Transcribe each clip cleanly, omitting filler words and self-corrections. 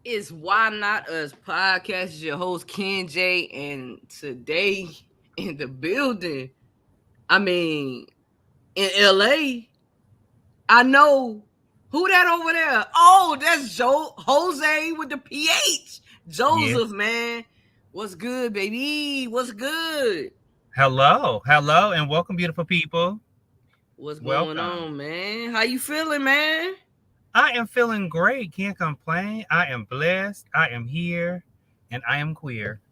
It's Why Not Us podcast. It's your host Ken J, and today in the building, I mean in LA, I know who that over there. Oh, that's Jose with the PH. Yes. Joseph, man. What's good, baby? What's good? Hello, and welcome, beautiful people. What's going Welcome. on, man? How you feeling, man? I am feeling great. Can't complain. I am blessed. I am here, and I am queer.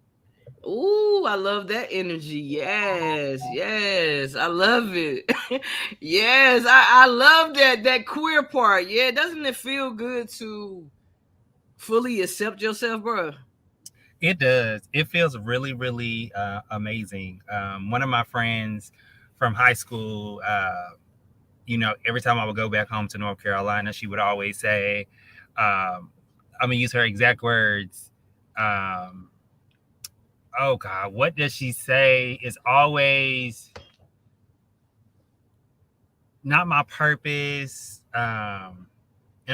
Ooh, I love that energy. Yes, yes, I love it. Yes, I love that queer part. Yeah, doesn't it feel good to fully accept yourself, bro? It does. It feels really, really amazing. One of my friends from high school, every time I would go back home to North Carolina, she would always say, I'm gonna use her exact words. Um, oh God, what does she say? It's always not my purpose. And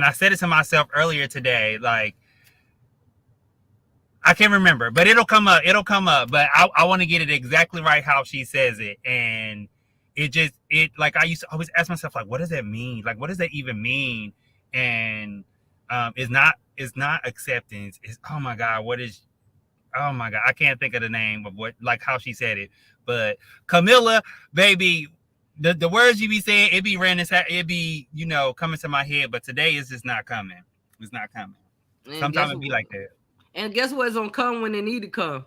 I said it to myself earlier today, like I can't remember, but it'll come up. It'll come up. But I want to get it exactly right how she says it. And it like I used to always ask myself, like, what does that mean? Like, what does that even mean? And it's not acceptance. It's oh my God, what is oh my God, I can't think of the name of what like how she said it. But Camilla, baby, the words you be saying, it be random, it be, coming to my head, but today it's just not coming. It's not coming. And Sometimes guess it be what? like that. And guess what? It's gonna come when it need to come.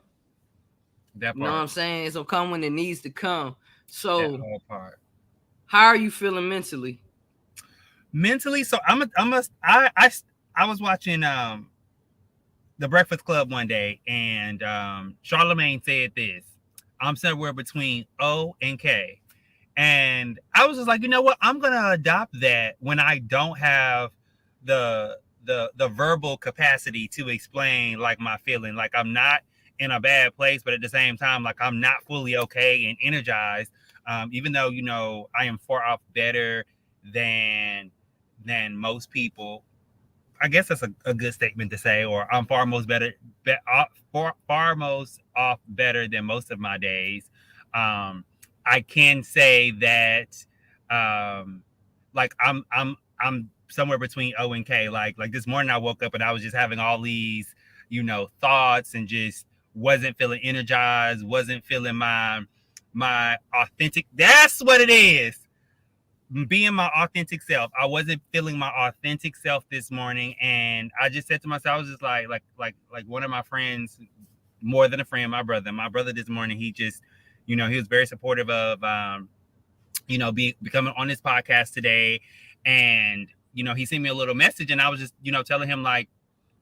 That You know what part. I'm saying? It's gonna come when it needs to come. That So, whole part. how are you feeling mentally? Mentally, so I was watching the Breakfast Club one day, and Charlemagne said this. I'm somewhere between O and K. And I was just like, you know what? I'm gonna adopt that when I don't have the verbal capacity to explain like my feeling. Like I'm not in a bad place, but at the same time, like I'm not fully okay and energized. Even though I am far off better than most people. I guess that's a good statement to say, or I'm far most better, far most off better than most of my days. Um, I can say that, um, like I'm somewhere between O and K. Like this morning, I woke up and I was just having all these, thoughts and just wasn't feeling energized, wasn't feeling my authentic. That's what it is, being my authentic self. I wasn't feeling my authentic self this morning, and I just said to myself, I was just like one of my friends, more than a friend, my brother this morning. He just, he was very supportive of, becoming on this podcast today, and he sent me a little message, and I was just, telling him like,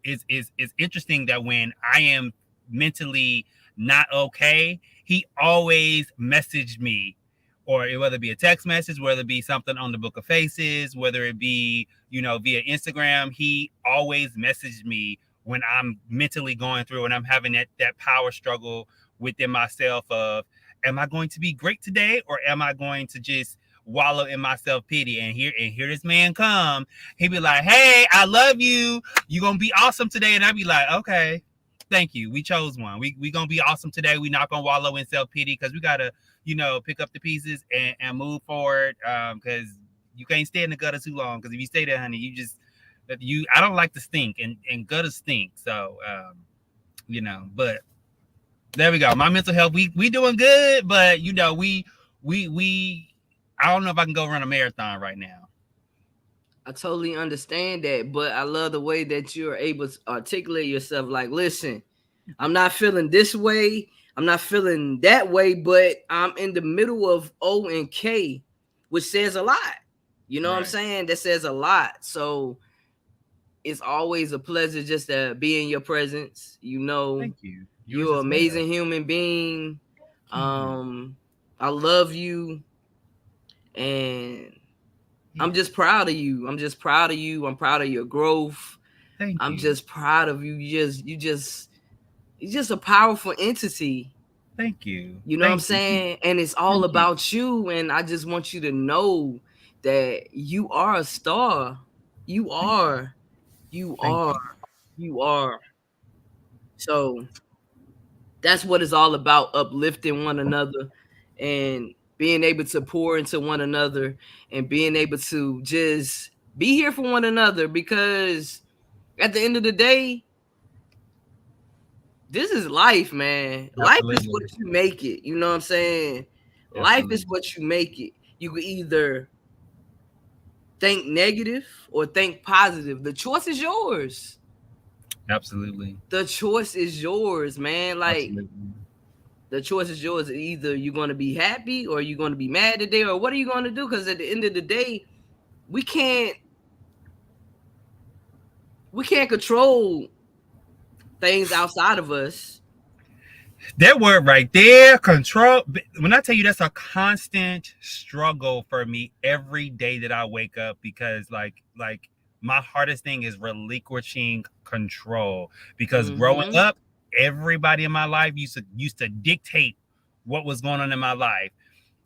it's interesting that when I am mentally not okay, he always messaged me, or whether it be a text message, whether it be something on the Book of Faces, whether it be, via Instagram, he always messaged me when I'm mentally going through and I'm having that power struggle within myself of, am I going to be great today, or am I going to just wallow in my self pity? And here this man come, he be like, hey, I love you, you gonna be awesome today. And I'd be like, okay, thank you, we chose one. We gonna be awesome today. We not gonna wallow in self-pity, because we gotta, pick up the pieces and move forward. Because you can't stay in the gutter too long, because if you stay there, honey, I don't like to stink, and gutters stink. So but there we go. My mental health, we doing good, but we I don't know if I can go run a marathon right now. I totally understand that, but I love the way that you're able to articulate yourself. Like, listen, I'm not feeling this way. I'm not feeling that way, but I'm in the middle of O and K, which says a lot. You know what I'm Right. saying? That says a lot. So it's always a pleasure just to be in your presence. Thank you. Yours You're an as well. amazing human being. Mhm. Um, I love you, and I'm Yes. just proud of you. I'm just proud of you. I'm proud of your growth. Thank I'm you. just proud of you. You're just a powerful entity. Thank you. You know what I'm Thank you. saying? And it's all Thank you. about you. And I just want you to know that you are a star. You Thank you. are. You Thank are. you. you are. So that's what it's all about, uplifting one another and being able to pour into one another and being able to just be here for one another, because at the end of the day, this is life, man. Life is what Absolutely. you make it. You know what I'm saying? Life is Absolutely. what you make it. You can either think negative or think positive. The choice is yours. Absolutely. The choice is yours, man. Like, Absolutely. the choice is yours. Either you're going to be happy or you're going to be mad today, or what are you going to do? Because at the end of the day, we can't we can't control things outside of us. That word right there, control. When I tell you that's a constant struggle for me every day that I wake up, because like my hardest thing is relinquishing control. Because growing Mm-hmm. up, everybody in my life used to dictate what was going on in my life,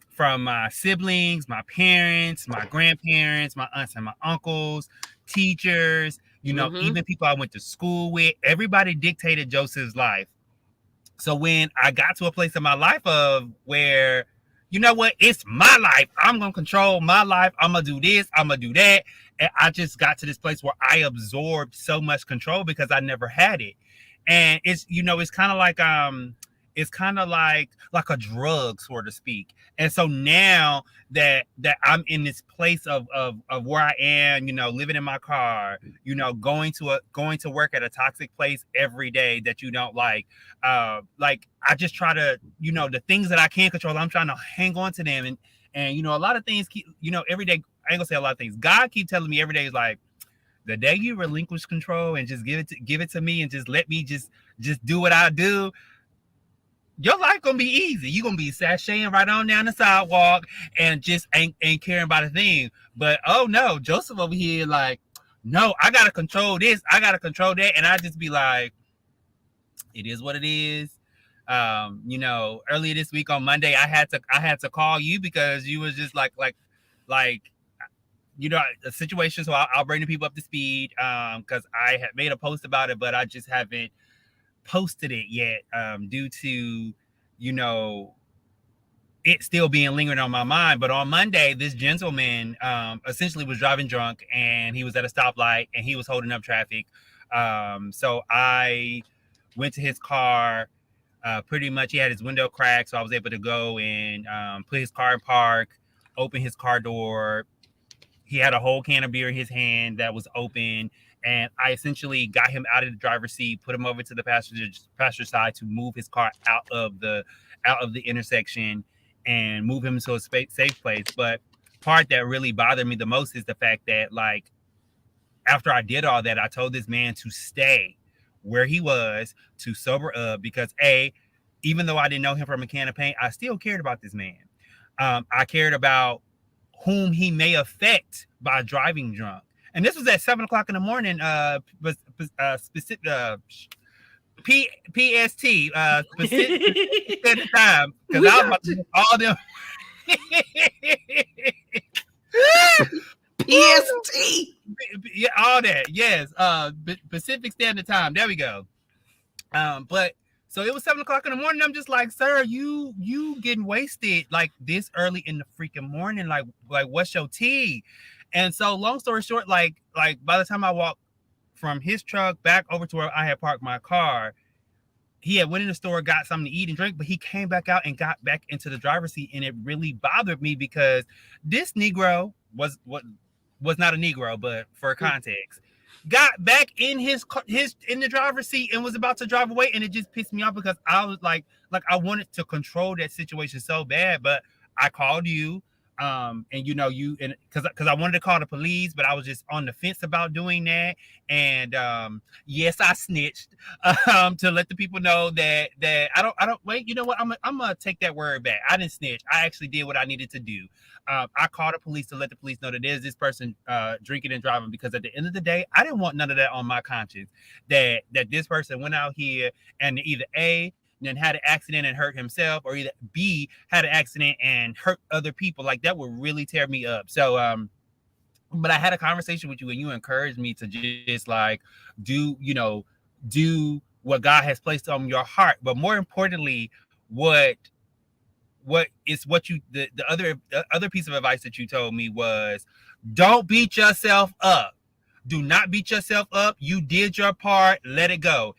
from my siblings, my parents, my grandparents, my aunts and my uncles, teachers, Mm-hmm. even people I went to school with. Everybody dictated Joseph's life. So when I got to a place in my life of where, you know what, it's my life. I'm gonna control my life. I'm gonna do this. I'm gonna do that. And I just got to this place where I absorbed so much control because I never had it. And it's it's kind of like a drug, so to speak. And so now that I'm in this place of where I am, living in my car, going to work at a toxic place every day that you don't like I just try to, the things that I can control, I'm trying to hang on to them. And a lot of things keep, every day, I ain't gonna say a lot of things. God keep telling me every day is like, the day you relinquish control and just give it to me and just let me just do what I do, your life gonna be easy. You gonna be sashaying right on down the sidewalk and just ain't caring about a thing. But oh no, Joseph over here like, no, I gotta control this, I gotta control that, and I just be like, it is what it is. Earlier this week on Monday, I had to call you because you was just like a situation. So I'll bring the people up to speed because I had made a post about it, but I just haven't posted it yet due to you know it still being lingering on my mind. But on Monday, this gentleman essentially was driving drunk and he was at a stoplight and he was holding up traffic. So I went to his car. Pretty much, he had his window cracked, so I was able to go and put his car in park, open his car door. He had a whole can of beer in his hand that was open, and I essentially got him out of the driver's seat, put him over to the passenger side to move his car out of the intersection and move him to a safe place. But part that really bothered me the most is the fact that, like, after I did all that, I told this man to stay where he was to sober up because even though I didn't know him from a can of paint, I still cared about this man. I cared about whom he may affect by driving drunk. And this was at 7 o'clock in the morning, specific PST, Pacific Standard Time, because We I was got about to miss all them. PST. Yeah, all that. Yes, Pacific Standard Time. There we go. But so it was 7 o'clock in the morning. I'm just like, sir, you getting wasted like this early in the freaking morning? Like what's your tea? And so long story short, like by the time I walked from his truck back over to where I had parked my car, he had went in the store, got something to eat and drink, but he came back out and got back into the driver's seat, and it really bothered me because this Negro was not a Negro, but for context, got back in his in the driver's seat and was about to drive away, and it just pissed me off because I was like I wanted to control that situation so bad, but I called you. And you and because I wanted to call the police, but I was just on the fence about doing that. And yes, I snitched to let the people know that I don't wait. You know what? I'm gonna take that word back. I didn't snitch. I actually did what I needed to do. I called the police to let the police know that there's this person drinking and driving, because at the end of the day, I didn't want none of that on my conscience. That this person went out here and either then had an accident and hurt himself, or either B had an accident and hurt other people. Like, that would really tear me up. So but I had a conversation with you and you encouraged me to just like do what God has placed on your heart. But more importantly, what you the other piece of advice that you told me was don't beat yourself up. Do not beat yourself up. You did your part. Let it go.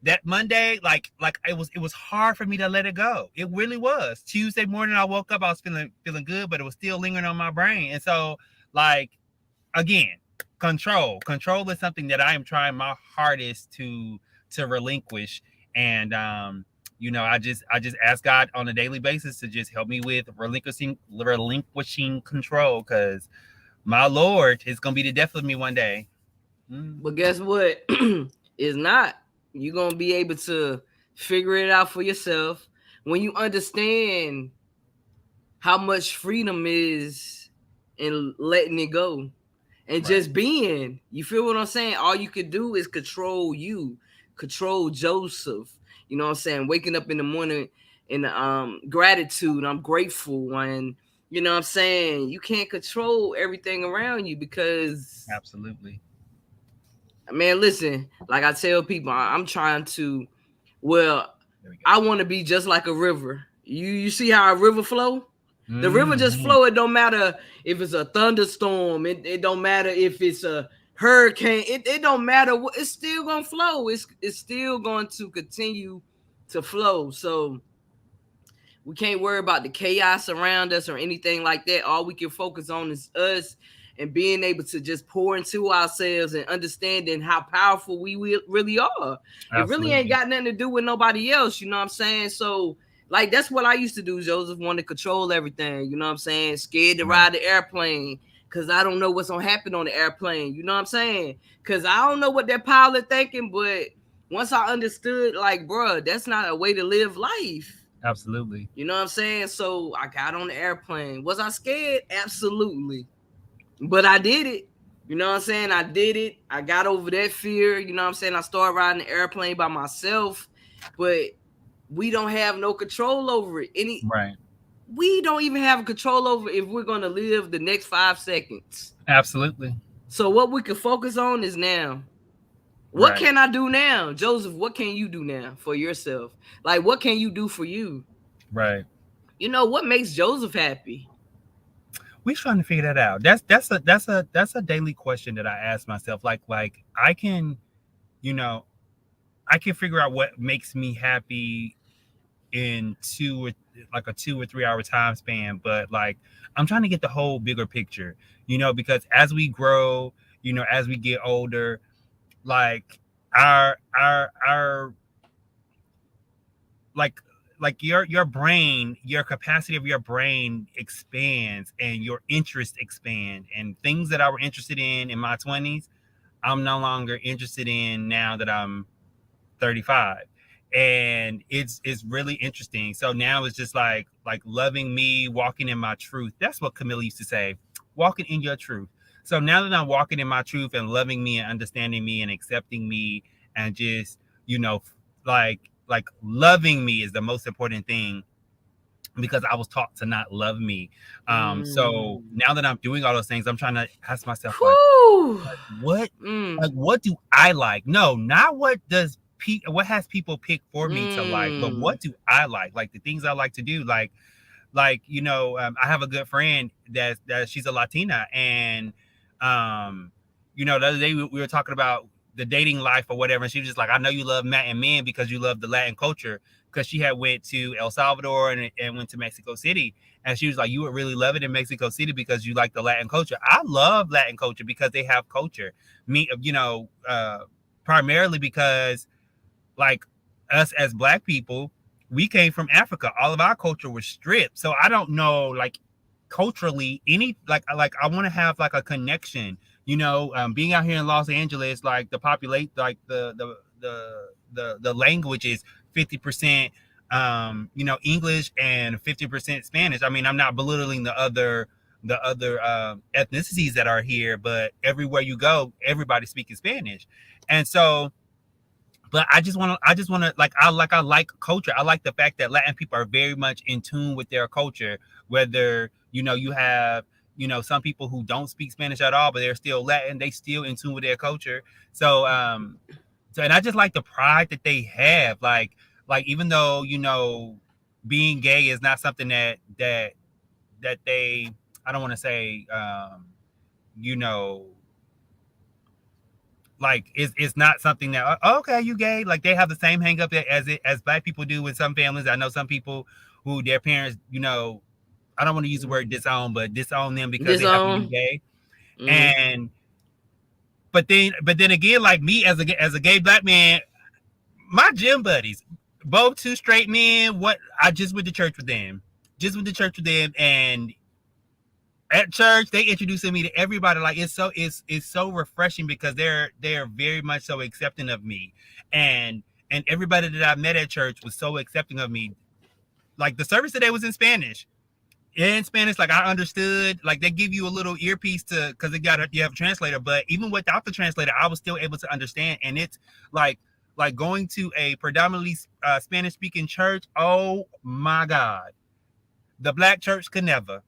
That Monday, like it was hard for me to let it go. It really was. Tuesday morning, I woke up. I was feeling good, but it was still lingering on my brain. And so, like again, control is something that I am trying my hardest to relinquish. And I just ask God on a daily basis to just help me with relinquishing control, because my Lord is gonna be the death of me one day. But guess what? It's not. You're gonna be able to figure it out for yourself when you understand how much freedom is in letting it go and Right. just being. You feel what I'm saying? All you could do is control you, control Joseph. You know what I'm saying? Waking up in the morning in gratitude. I'm grateful, and you know what I'm saying? You can't control everything around you because Absolutely. man, listen, like I tell people, I'm trying to well, There we go. I want to be just like a river. You see how a river flow? The river just Mm-hmm. flow. It don't matter if it's a thunderstorm. It don't matter if it's a hurricane. It don't matter what. It's still gonna flow. It's still going to continue to flow. So we can't worry about the chaos around us or anything like that. All we can focus on is us and being able to just pour into ourselves and understanding how powerful we really are. It really ain't Absolutely. got nothing to do with nobody else. You know what I'm saying? So, like, that's what I used to do, Joseph. Want to control everything. You know what I'm saying? Scared to Right. ride the airplane because I don't know what's going to happen on the airplane. You know what I'm saying? Because I don't know what that pilot thinking, but once I understood, like, bruh, that's not a way to live life. Absolutely. You know what I'm saying? So I got on the airplane. Was I scared? Absolutely. But I did it. You know what I'm saying? I did it. I got over that fear. You know what I'm saying? I started riding the airplane by myself. But we don't have no control over it. Right. We don't even have control over if we're gonna live the next 5 seconds. Absolutely. So what we can focus on is now. What Right. can I do now? Joseph, what can you do now for yourself? Like what can you do for you? Right. You know, what makes Joseph happy? We're trying to figure that out. That's a daily question that I ask myself. Like you know, I can figure out what makes me happy in like a 2 or 3 hour time span, but like I'm trying to get the whole bigger picture, because as we grow, as we get older, like our like your brain, your capacity of your brain expands and your interests expand, and things that I were interested in my 20s, I'm no longer interested in now that I'm 35. And it's really interesting. So now it's just like loving me, walking in my truth. That's what Camilla used to say, walking in your truth. So now that I'm walking in my truth and loving me and understanding me and accepting me, and just you know like loving me is the most important thing, because I was taught to not love me. So Mm. now that I'm doing all those things, I'm trying to ask myself, Whew. what Mm. what do I like? No, not what has people picked for me to like, but Mm. what do I like the things I like to do, I have a good friend that she's a Latina, and the other day we were talking about the dating life or whatever, and she was just like, I know you love Matt and men because you love the Latin culture, because she had went to El Salvador and went to Mexico City, and she was like, you would really love it in Mexico City because you like the Latin culture. I love Latin culture because they have culture. Me, primarily because, like, us as Black people, we came from Africa. All of our culture was stripped. So I don't know, like, culturally, any like I want to have like a connection. Being out here in Los Angeles, like the populate, like the language is 50%, English and 50% Spanish. I mean, I'm not belittling the other ethnicities that are here, but everywhere you go, everybody's speaking Spanish, and so. But I just want to like culture. I like the fact that Latin people are very much in tune with their culture. Whether you have some people who don't speak Spanish at all, but they're still Latin. They still in tune with their culture. So and I just like the pride that they have. Like even though being gay is not something that they, I don't want to say, you know like it's not something that, okay, you gay, like they have the same hang up as black people do with some families. I know some people who their parents, I don't want to use the word disown, but disown them because This they happen to be on. gay. Mm. And but then again, like me as a gay black man, my gym buddies, both two straight men, what I just went to church with them. And at church they introducing me to everybody. Like it's so refreshing because they're very much so accepting of me. And everybody that I met at church was so accepting of me. Like the service today was in Spanish. In Spanish, like I understood. Like they give you a little earpiece to, because you have a translator, but even without the translator I was still able to understand. And it's like going to a predominantly Spanish speaking church. Oh my God, the black church could never.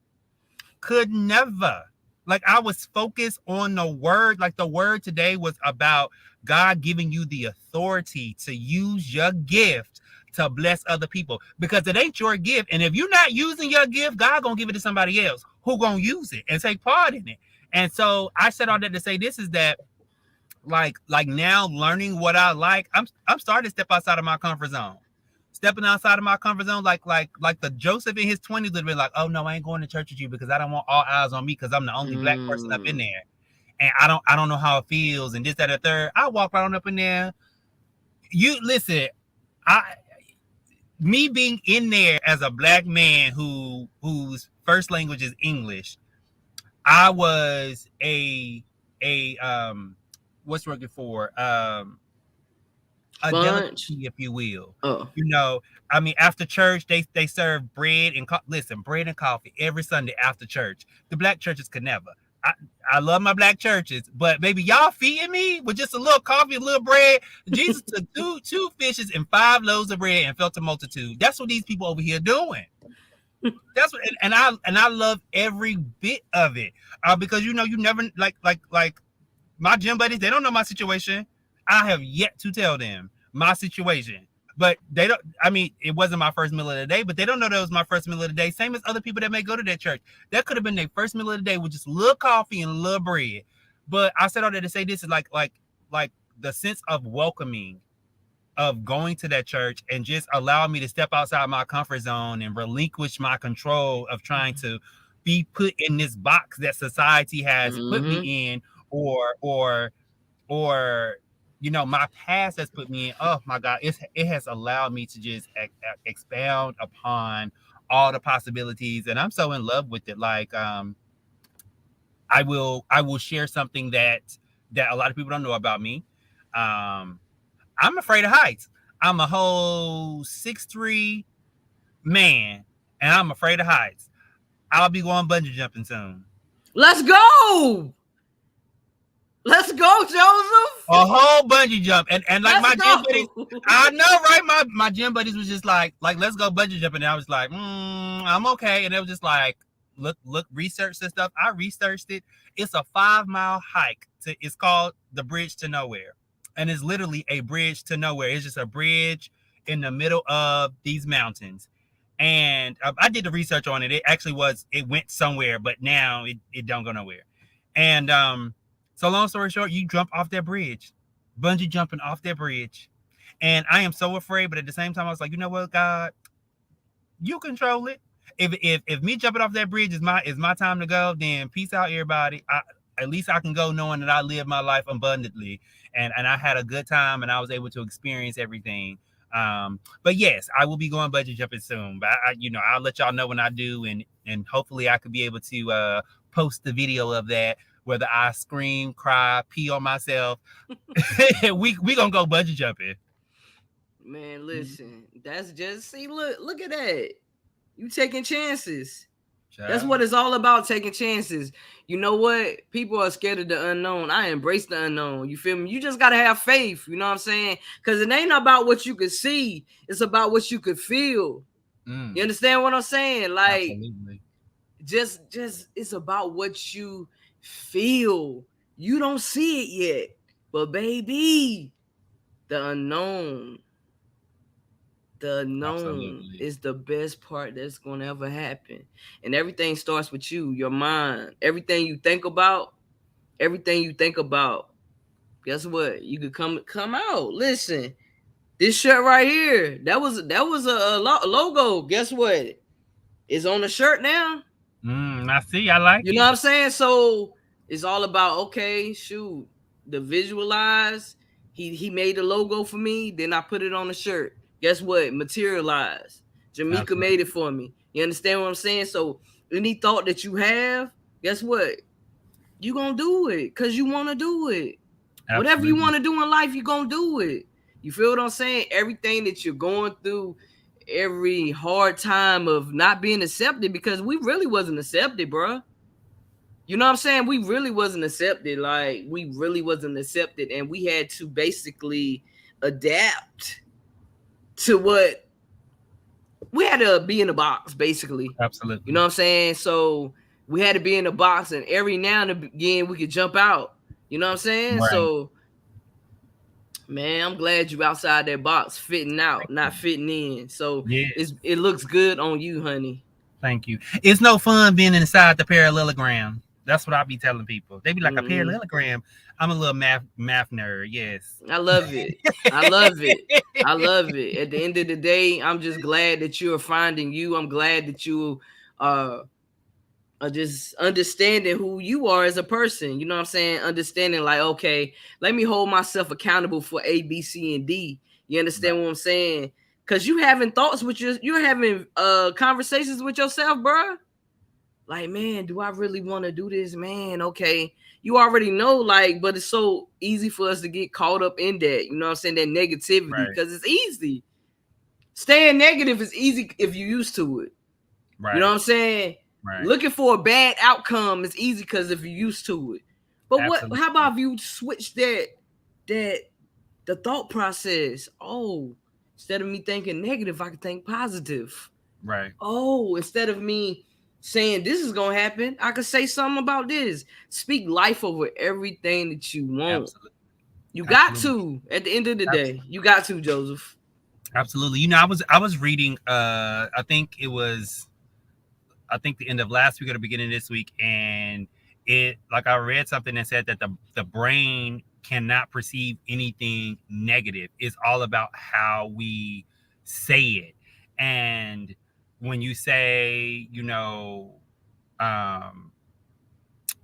Like I was focused on the word. Like the word today was about God giving you the authority to use your gift to bless other people, because it ain't your gift. And if you're not using your gift, God gonna give it to somebody else who gonna use it and take part in it. And so I said all that to say this is that, like now learning what I like, I'm starting to step outside of my comfort zone. Stepping outside of my comfort zone, like the Joseph in his 20s would have been like, oh no, I ain't going to church with you because I don't want all eyes on me because I'm the only black person up in Mm. there. And I don't know how it feels, and this, that, and the third. I walk right on up in there. You listen, I me being in there as a black man whose first language is English, I was a what's working for a Sponge. delicacy, if you will. Oh. You know, I mean, after church, they serve bread and listen, bread and coffee every Sunday after church. The black churches could never. I, I love my black churches, but baby, y'all feeding me with just a little coffee, a little bread. Jesus took two fishes and 5 loaves of bread and felt a multitude. That's what these people over here doing. That's what, and I love every bit of it, because you never like my gym buddies, they don't know my situation. I have yet to tell them my situation. But they don't, I mean, it wasn't my first meal of the day, but they don't know that was my first meal of the day. Same as other people that may go to that church. That could have been their first meal of the day with just a little coffee and a little bread. But I said all that to say this is like the sense of welcoming of going to that church and just allow me to step outside my comfort zone and relinquish my control of trying to be put in this box that society has put me Mm-hmm. in, or my past has put me in. Oh my God, it has allowed me to just expound upon all the possibilities, and I'm so in love with it. Like I will share something that a lot of people don't know about me. um I'm afraid of heights. I'm a whole 6'3" man, and I'm afraid of heights. I'll be going bungee jumping soon. Let's go. Let's go, Joseph. A whole bungee jump, and like Let's my gym buddies, go. I know, right? My gym buddies was just like let's go bungee jumping. And I was like, I'm okay, and it was just like look, research this stuff. I researched it. It's a 5-mile hike. It's called the Bridge to Nowhere, and it's literally a bridge to nowhere. It's just a bridge in the middle of these mountains. And I did the research on it. It actually it went somewhere, but now it don't go nowhere. And so long story short, you jump off that bridge, bungee jumping off that bridge. And I am so afraid, but at the same time, I was like, you know what, God, you control it. If me jumping off that bridge is my time to go, then peace out, everybody. At least I can go knowing that I live my life abundantly, and I had a good time, and I was able to experience everything. But yes, I will be going bungee jumping soon. But I'll let y'all know when I do, and hopefully I could be able to post the video of that, whether I scream, cry, pee on myself. we gonna go bungee jumping. Man, listen. That's just see. Look at that. You taking chances. That's Child. what it's all about, taking chances. You know what? People are scared of the unknown. I embrace the unknown. You feel me? You just gotta have faith. You know what I'm saying? Because it ain't about what you could see. It's about what you could feel. You Mm, understand what I'm saying? Like, absolutely. Just it's about what you feel. You don't see it yet, but baby, the unknown, the unknown Absolutely. is the best part that's gonna ever happen. And everything starts with you, your mind. Everything you think about. Guess what? You could come out. Listen, this shirt right here, that was a logo. Guess what? It's on the shirt now. I see. I like You know it. what I'm saying? So it's all about, okay, shoot, the visualize. He made the logo for me, then I put it on the shirt. Guess what? Materialize. Jamaica made Absolutely. it for me. You understand what I'm saying? So any thought that you have, guess what? You gonna do it because you want to do it. Whatever you Absolutely. want to do in life, you gonna do it. You feel what I'm saying? Everything that you're going through, every hard time of not being accepted, because we really wasn't accepted, bro. You know what I'm saying? We really wasn't accepted. Like, we really wasn't accepted, and we had to basically adapt to what we had to be in a box, basically. You know Absolutely. what I'm saying? So we had to be in a box, and every now and again we could jump out. You know what I'm saying? Right. So, man, I'm glad you outside that box, fitting out, Thank not you. fitting in. So Yes. it looks good on you, honey. Thank you. It's no fun being inside the parallelogram. That's what I be telling people. They be like, a Mm-hmm. parallelogram. I'm a little math nerd. Yes. I love it. I love it. I love it. At the end of the day, I'm just glad that you are finding you. I'm glad that you uh are just understanding who you are as a person. You know what I'm saying? Understanding, like, okay, let me hold myself accountable for A, B, C, and D. You understand Right. what I'm saying? Cause you having thoughts with you're having conversations with yourself, bro. Like, man, do I really want to do this? Man, okay. You already know, like, but it's so easy for us to get caught up in that. You know what I'm saying? That negativity, Right. because it's easy. Staying negative is easy if you're used to it. You know what Right. I'm saying? Right. Looking for a bad outcome is easy because if you're used to it. But what? How Absolutely. about if you switch that the thought process? Oh, instead of me thinking negative, I can think positive. Right. Oh, instead of me saying this is gonna happen, I could say something about this. Speak life over everything that you want. Absolutely. You got Absolutely. to. At the end of the day, Absolutely. you got to, Joseph. Absolutely. I was reading I think the end of last week or the beginning of this week, and it like I read something that said that the brain cannot perceive anything negative. It's all about how we say it. And when you say, um,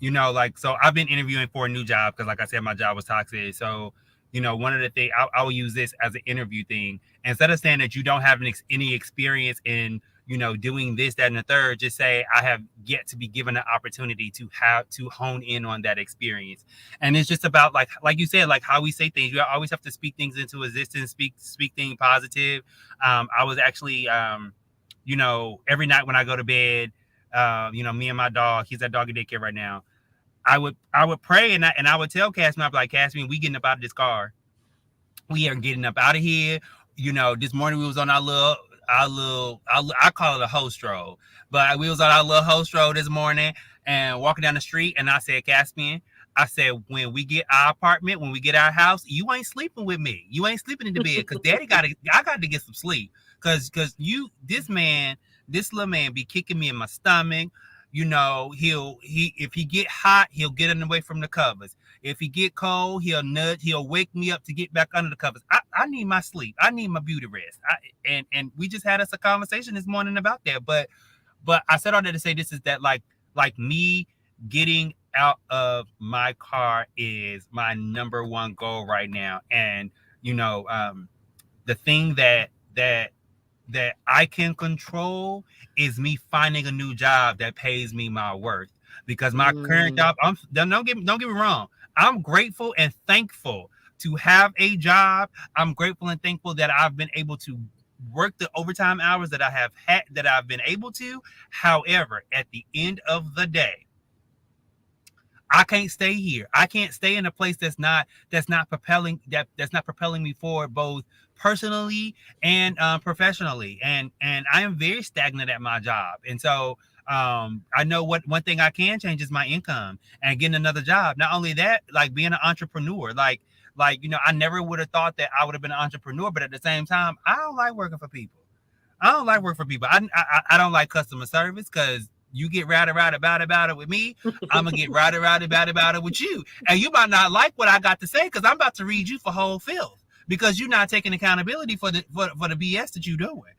like, so I've been interviewing for a new job because, like I said, my job was toxic. So, one of the things I will use this as an interview thing. Instead of saying that you don't have any experience in, doing this, that, and the third, just say I have yet to be given an opportunity to have to hone in on that experience. And it's just about, like you said, like how we say things. You always have to speak things into existence, speak things positive. I was actually, every night when I go to bed, me and my dog, he's at doggy daycare right now. I would pray, and I would tell Casman, I'd be like, Casman, we getting up out of this car. We are getting up out of here. This morning we was on I call it a host stroll, but we was on our little host stroll this morning and walking down the street, and I said, Caspian, I said, when we get our apartment, when we get our house, you ain't sleeping with me. You ain't sleeping in the bed because I got to get some sleep. Cause this little man be kicking me in my stomach. If he get hot, he'll get in away from the covers. If he get cold, he'll wake me up to get back under the covers. I need my sleep. I need my beauty rest. And we just had us a conversation this morning about that. But I said all that to say this is that, like me getting out of my car is my number one goal right now. And the thing that I can control is me finding a new job that pays me my worth. Because my current Mm, job, don't get me wrong, I'm grateful and thankful to have a job. I'm grateful and thankful that I've been able to work the overtime hours that I've been able to. However, at the end of the day, I can't stay here. I can't stay in a place that's not propelling me forward, both personally and professionally. And I am very stagnant at my job, and so I know what one thing I can change is my income and getting another job. Not only that, like being an entrepreneur, I never would have thought that I would have been an entrepreneur, but at the same time, I don't like working for people. I don't like working for people. I don't like customer service because you get rowdy about it with me. I'm gonna get rowdy about it with you, and you might not like what I got to say because I'm about to read you for whole filth because you're not taking accountability for the BS that you're doing.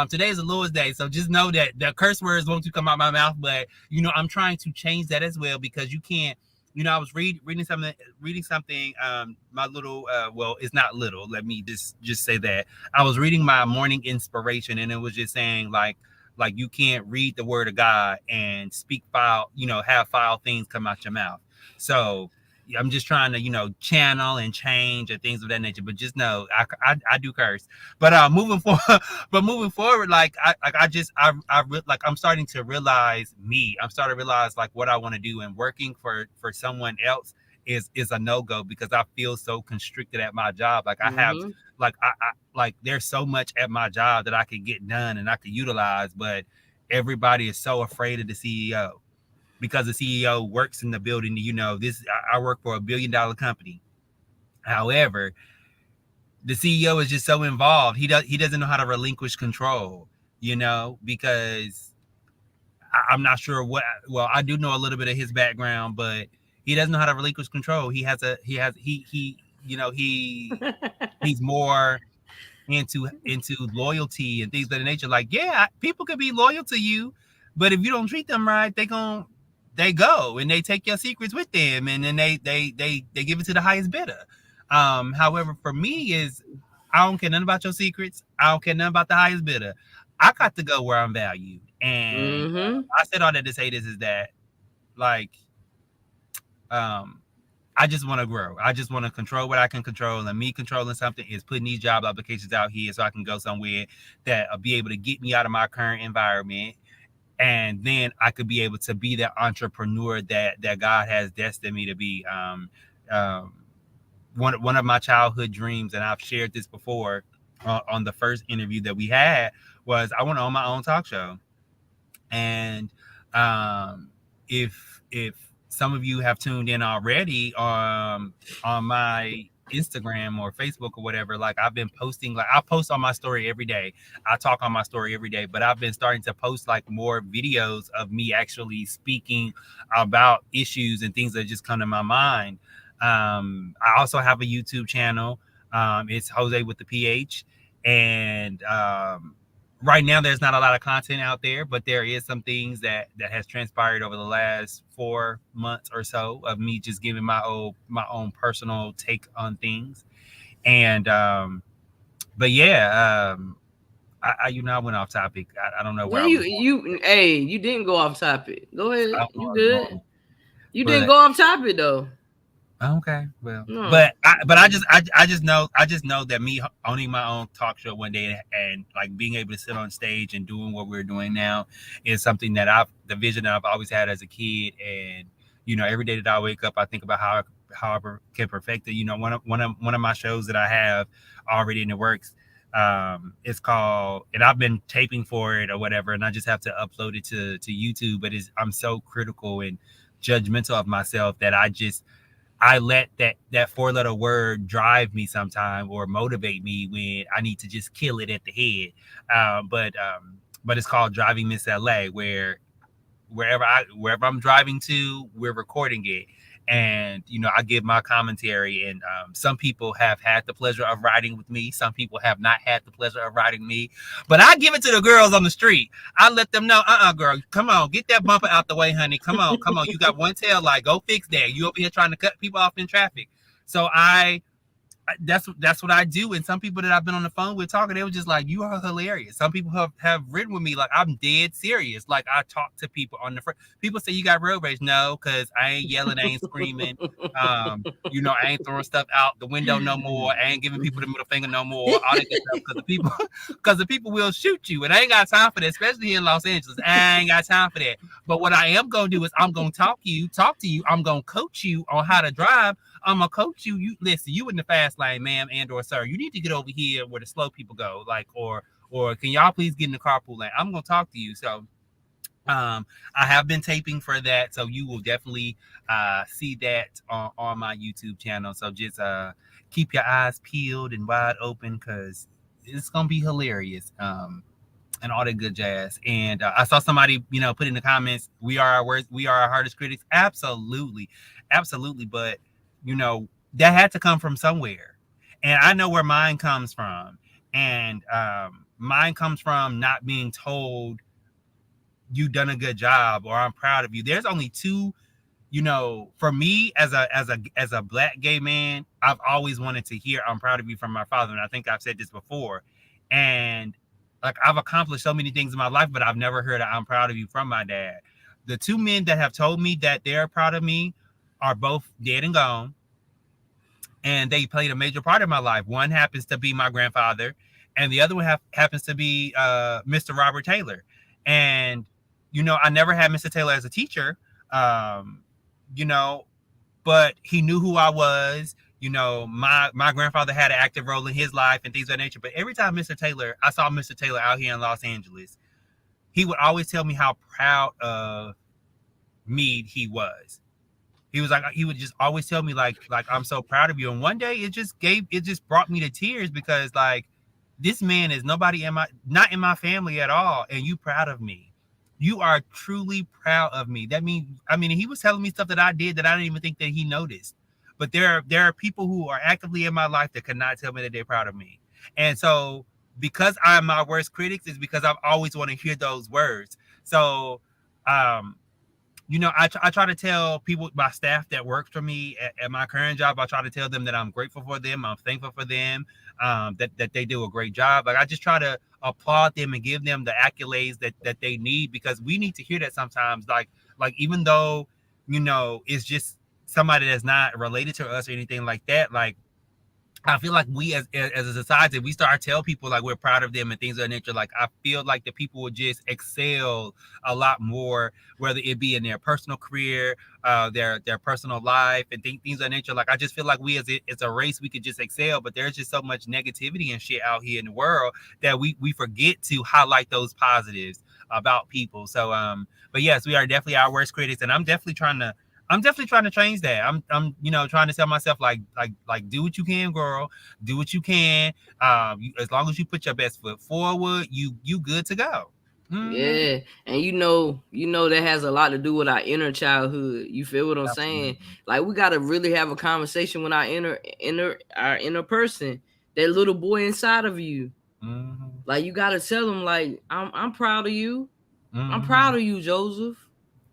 Today is the Lord's day, so just know that the curse words won't come out my mouth. But I'm trying to change that as well because you can't. I was reading something. My little, well, it's not little. Let me just say that I was reading my morning inspiration, and it was just saying like you can't read the word of God and speak foul, have foul things come out your mouth. So I'm just trying to, channel and change and things of that nature. But just know I do curse. But moving forward, like I'm starting to realize me. I'm starting to realize like what I want to do, and working for someone else is a no go because I feel so constricted at my job. Like I have Mm-hmm. like there's so much at my job that I could get done and I could utilize, but everybody is so afraid of the CEO because the CEO works in the building. I work for $1 billion company. However, the CEO is just so involved. He doesn't know how to relinquish control. Because I'm not sure what. Well, I do know a little bit of his background, but he doesn't know how to relinquish control. He's more into loyalty and things of that nature. Like, yeah, people could be loyal to you, but if you don't treat them right, they go and they take your secrets with them, and then they give it to the highest bidder. However, for me is I don't care nothing about your secrets. I don't care nothing about the highest bidder. I got to go where I'm valued, and Mm-hmm. I said all that to say this is that like um I just want to grow. I just want to control what I can control. And me controlling something is putting these job applications out here so I can go somewhere that will be able to get me out of my current environment. And then I could be able to be that entrepreneur that God has destined me to be. Um, one of my childhood dreams, and I've shared this before on the first interview that we had, was I want to own my own talk show. And if some of you have tuned in already on my Instagram or Facebook or whatever, like I've been posting, like I post on my story every day. I talk on my story every day, but I've been starting to post like more videos of me actually speaking about issues and things that just come to my mind. I also have a YouTube channel. It's Jose with the PH, and right now there's not a lot of content out there, but there is some things that has transpired over the last 4 months or so of me just giving my own personal take on things. And but yeah, I went off topic. I don't know Yeah, where I was going with you didn't go off topic. Go it. I ahead. don't know You where I was good. going, You didn't but go off topic though. okay, well, No. but I just know that me owning my own talk show one day and like being able to sit on stage and doing what we're doing now is something that the vision that I've always had as a kid. And every day that I wake up, I think about how I can perfect it. One of my shows that I have already in the works. It's called, and I've been taping for it or whatever, and I just have to upload it to YouTube. But I'm so critical and judgmental of myself that I let that four-letter word drive me sometime or motivate me when I need to just kill it at the head. But it's called Driving Miss LA, where wherever I'm driving to, we're recording it. And I give my commentary, and some people have had the pleasure of riding with me. Some people have not had the pleasure of riding me, but I give it to the girls on the street. I let them know, girl, come on, get that bumper out the way, honey. Come on. You got one tail light. Go fix that. You over here trying to cut people off in traffic. So that's what I do. And some people that I've been on the phone with talking, they were just like, you are hilarious. Some people have written with me like I'm dead serious. Like I talk to people on the front. People say you got road rage. No, because I ain't yelling, I ain't screaming. I ain't throwing stuff out the window no more. I ain't giving people the middle finger no more. All that good stuff because the people because the people will shoot you. And I ain't got time for that, especially here in Los Angeles. I ain't got time for that. But what I am gonna do is I'm gonna talk to you. I'm gonna coach you on how to drive. I'm gonna coach you. You listen. You in the fast lane, ma'am, and or sir. You need to get over here where the slow people go. Like, or can y'all please get in the carpool lane? I'm gonna talk to you. So I have been taping for that, so you will definitely see that on my YouTube channel. So just keep your eyes peeled and wide open because it's gonna be hilarious. And all that good jazz. And I saw somebody, put in the comments, "We are our worst, we are our hardest critics." Absolutely, absolutely. But that had to come from somewhere, and I know where mine comes from. And mine comes from not being told you done a good job or I'm proud of you. There's only two, for me as a black gay man, I've always wanted to hear I'm proud of you from my father. And I think I've said this before. And like I've accomplished so many things in my life, but I've never heard I'm proud of you from my dad. The two men that have told me that they're proud of me are both dead and gone, and they played a major part in my life. One happens to be my grandfather, and the other one happens to be Mr. Robert Taylor. And I never had Mr. Taylor as a teacher, um, you know, but he knew who I was. My grandfather had an active role in his life and things of that nature. But every time I saw Mr. Taylor out here in Los Angeles, he would always tell me how proud of me he was. He would just always tell me like I'm so proud of you. And one day it just brought me to tears because like this man is nobody in my not in my family at all, and you proud of me. You are truly proud of me. That means he was telling me stuff that I did that I didn't even think that he noticed. But there are people who are actively in my life that could not tell me that they're proud of me. And so because I'm my worst critics is because I've always want to hear those words. So um I try to tell people, my staff that works for me at my current job, I try to tell them that I'm grateful for them. I'm thankful for them, that they do a great job. Like I just try to applaud them and give them the accolades that they need because we need to hear that sometimes. Like even though, it's just somebody that's not related to us or anything like that, like I feel like we as a society, we start to tell people like we're proud of them and things of that nature. Like I feel like the people will just excel a lot more, whether it be in their personal career, their personal life, and things of that nature. Like I just feel like we as a race, we could just excel, but there's just so much negativity and shit out here in the world that we forget to highlight those positives about people. So but yes, we are definitely our worst critics, and I'm definitely trying to change that. I'm trying to tell myself like do what you can, girl. Do what you can. As long as you put your best foot forward, you good to go. Mm-hmm. Yeah, and that has a lot to do with our inner childhood. You feel what I'm saying? Absolutely. Like we gotta really have a conversation with our inner person, that little boy inside of you. Mm-hmm. Like you gotta tell him, like I'm proud of you. I'm Mm-hmm. proud of you, Joseph.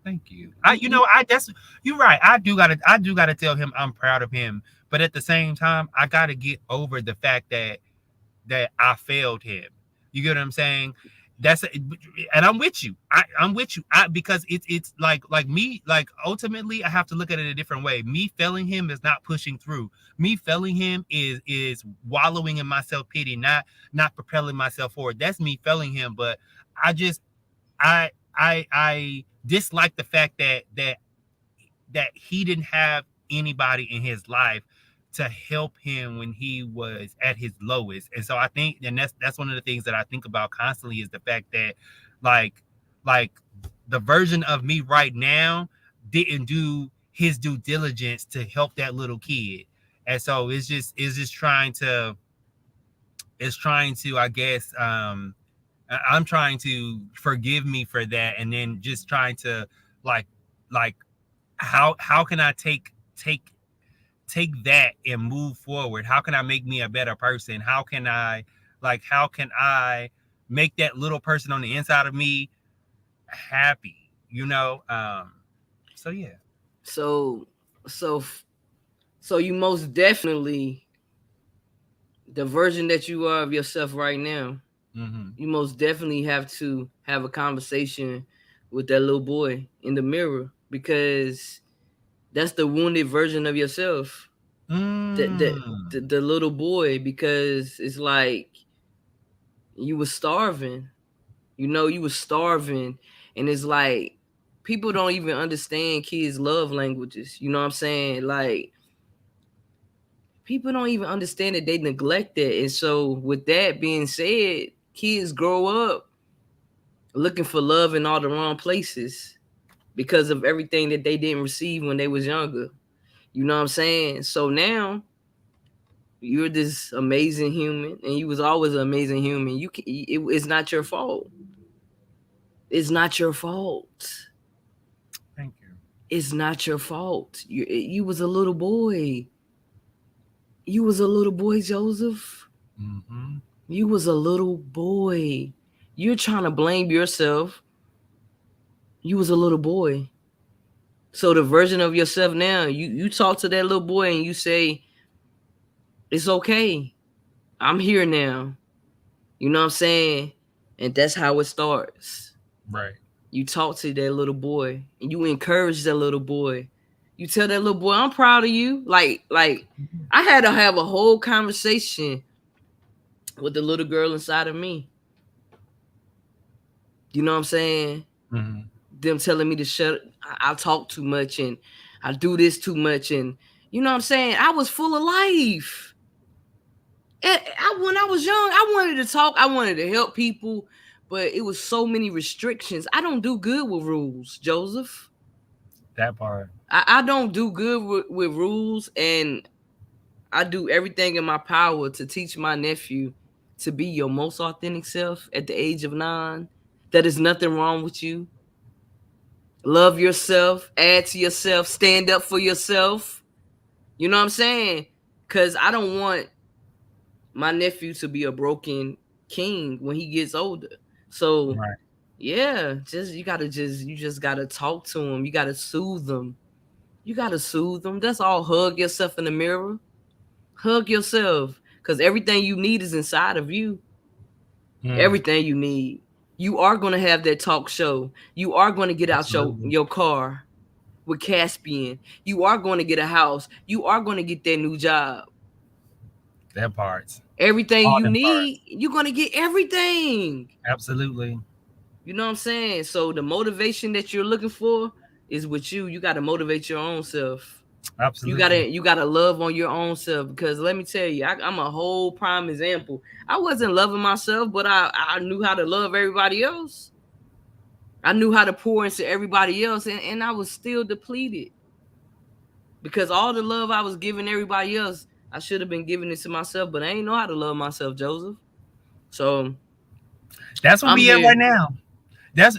Thank you. I, You you you know, I that's you're right. I do gotta tell him I'm proud of him. But at the same time, I gotta get over the fact that I failed him. You get what I'm saying? And I'm with you. I'm with you. Because it's like me. Like ultimately, I have to look at it a different way. Me failing him is not pushing through. Me failing him is wallowing in my self pity, not propelling myself forward. That's me failing him. But I just I dislike the fact that he didn't have anybody in his life to help him when he was at his lowest. And so I think, and that's one of the things that I think about constantly is the fact that like like the version of me right now didn't do his due diligence to help that little kid. And so it's just trying to I guess I'm trying to forgive me for that, and then just trying to like like how can I take that and move forward? How can I make me a better person? How can I make that little person on the inside of me happy? So yeah. so so so you most definitely, the version that you are of yourself right now, Mm-hmm. you most definitely have to have a conversation with that little boy in the mirror, because that's the wounded version of yourself. The the Mm. the little boy, because it's like you were starving. You were starving, and it's like people don't even understand kids' love languages. You know what I'm saying? Like people don't even understand that they neglect that. And so, with that being said, kids grow up looking for love in all the wrong places because of everything that they didn't receive when they was younger. You know what I'm saying? So now you're this amazing human, and you was always an amazing human. It's not your fault. It's not your fault. Thank you. It's not your fault. You was a little boy. You was a little boy, Joseph. Mm-hmm. You was a little boy. You're trying to blame yourself. You was a little boy. So the version of yourself now, you talk to that little boy and you say, "It's okay. I'm here now." You know what I'm saying? And that's how it starts. Right. You talk to that little boy and you encourage that little boy. You tell that little boy, "I'm proud of you." Like I had to have a whole conversation with the little girl inside of me. You know what I'm saying? Mm-hmm. Them telling me to shut. I talk too much and I do this too much, and you know what I'm saying. I was full of life. When I was young, I wanted to talk. I wanted to help people, but it was so many restrictions. I don't do good with rules, Joseph. That part. I don't do good with rules, and I do everything in my power to teach my nephew to be your most authentic self at the age of 9. That is nothing wrong with you. Love yourself, add to yourself, stand up for yourself. You know what I'm saying? Because I don't want my nephew to be a broken king when he gets older. So, Right. yeah, you just gotta talk to him. You gotta soothe them. You gotta soothe them. That's all. Hug yourself in the mirror. Hug yourself. Because everything you need is inside of you. Mm. Everything you need. You are gonna have that talk show. You are gonna get out Absolutely. your car with Caspian. You are going to get a house. You are going to get that new job. That parts. Everything All you them parts. need, you're going to get everything. Absolutely. You know what I'm saying? So the motivation that you're looking for is with you. You got to motivate your own self. Absolutely. You gotta love on your own self, because let me tell you, I'm a whole prime example. I wasn't loving myself, but I knew how to love everybody else. I knew how to pour into everybody else, and I was still depleted. Because all the love I was giving everybody else, I should have been giving it to myself, but I ain't know how to love myself, Joseph. So That's what I'm we at right here. now. That's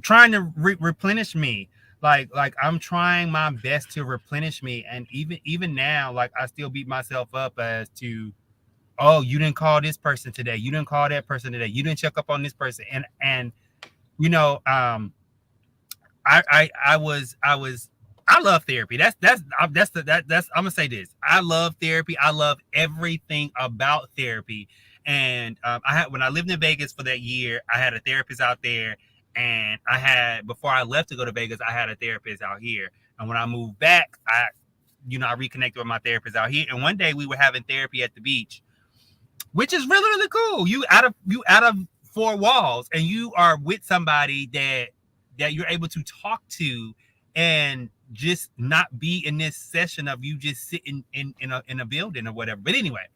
trying to replenish me. Like I'm trying my best to replenish me, and even now, like I still beat myself up as to, oh, you didn't call this person today, you didn't call that person today, you didn't check up on this person, and you know, I love therapy. That's I'm gonna say this. I love therapy. I love everything about therapy. And I had when I lived in Vegas for that year, I had a therapist out there, and I had before I left to go to Vegas, I had a therapist out here. And when I moved back, I reconnected with my therapist out here. And one day we were having therapy at the beach, which is really really cool. You out of four walls, and you are with somebody that you're able to talk to, and just not be in this session of you just sitting in a building or whatever. But anyway,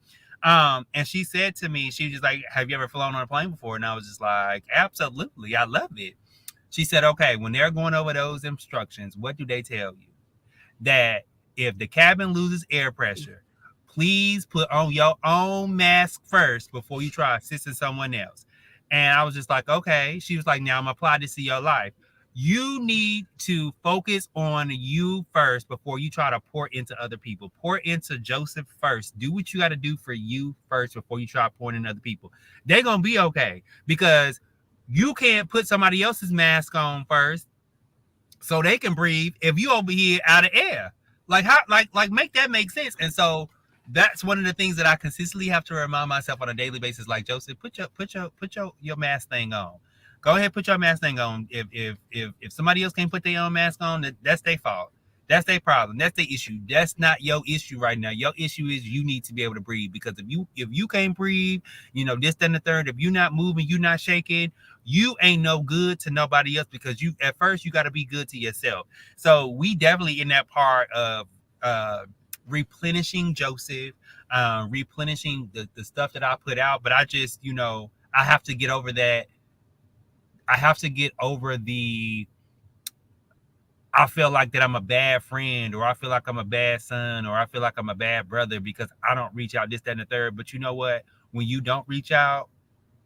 and she said to me, she was just like, "Have you ever flown on a plane before?" And I was just like, "Absolutely, I love it." She said, "Okay, when they're going over those instructions, what do they tell you? That if the cabin loses air pressure, please put on your own mask first before you try assisting someone else." And I was just like, okay. She was like, now I'm gonna apply this to your life. You need to focus on you first before you try to pour into other people. Pour into Joseph first. Do what you got to do for you first before you try pouring into other people. They're gonna be okay, because you can't put somebody else's mask on first so they can breathe if you over here out of air. Like how like make that make sense. And so that's one of the things that I consistently have to remind myself on a daily basis. Like, Joseph, put your mask thing on. Go ahead, put your mask thing on. If somebody else can't put their own mask on, that's their fault. That's their problem. That's their issue. That's not your issue right now. Your issue is you need to be able to breathe. Because if you can't breathe, this, then the third, if you're not moving, you're not shaking, you ain't no good to nobody else, because you at first you got to be good to yourself. So we definitely in that part of replenishing Joseph, replenishing the stuff that I put out. But I just, I have to get over that. I have to get over the I feel like that I'm a bad friend, or I feel like I'm a bad son, or I feel like I'm a bad brother because I don't reach out, this, that, and the third. But you know what? When you don't reach out,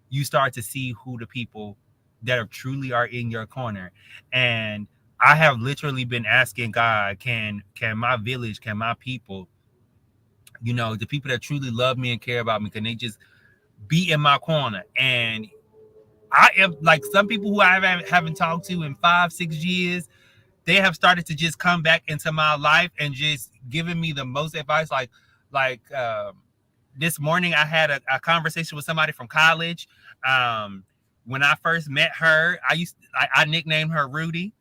you start to see who the people that are truly are in your corner. And I have literally been asking God, can my village, can my people, the people that truly love me and care about me, can they just be in my corner? And I am like some people who I haven't talked to in 5-6 years, they have started to just come back into my life and just giving me the most advice. Like this morning, I had a conversation with somebody from college. Um, when I first met her, I nicknamed her Rudy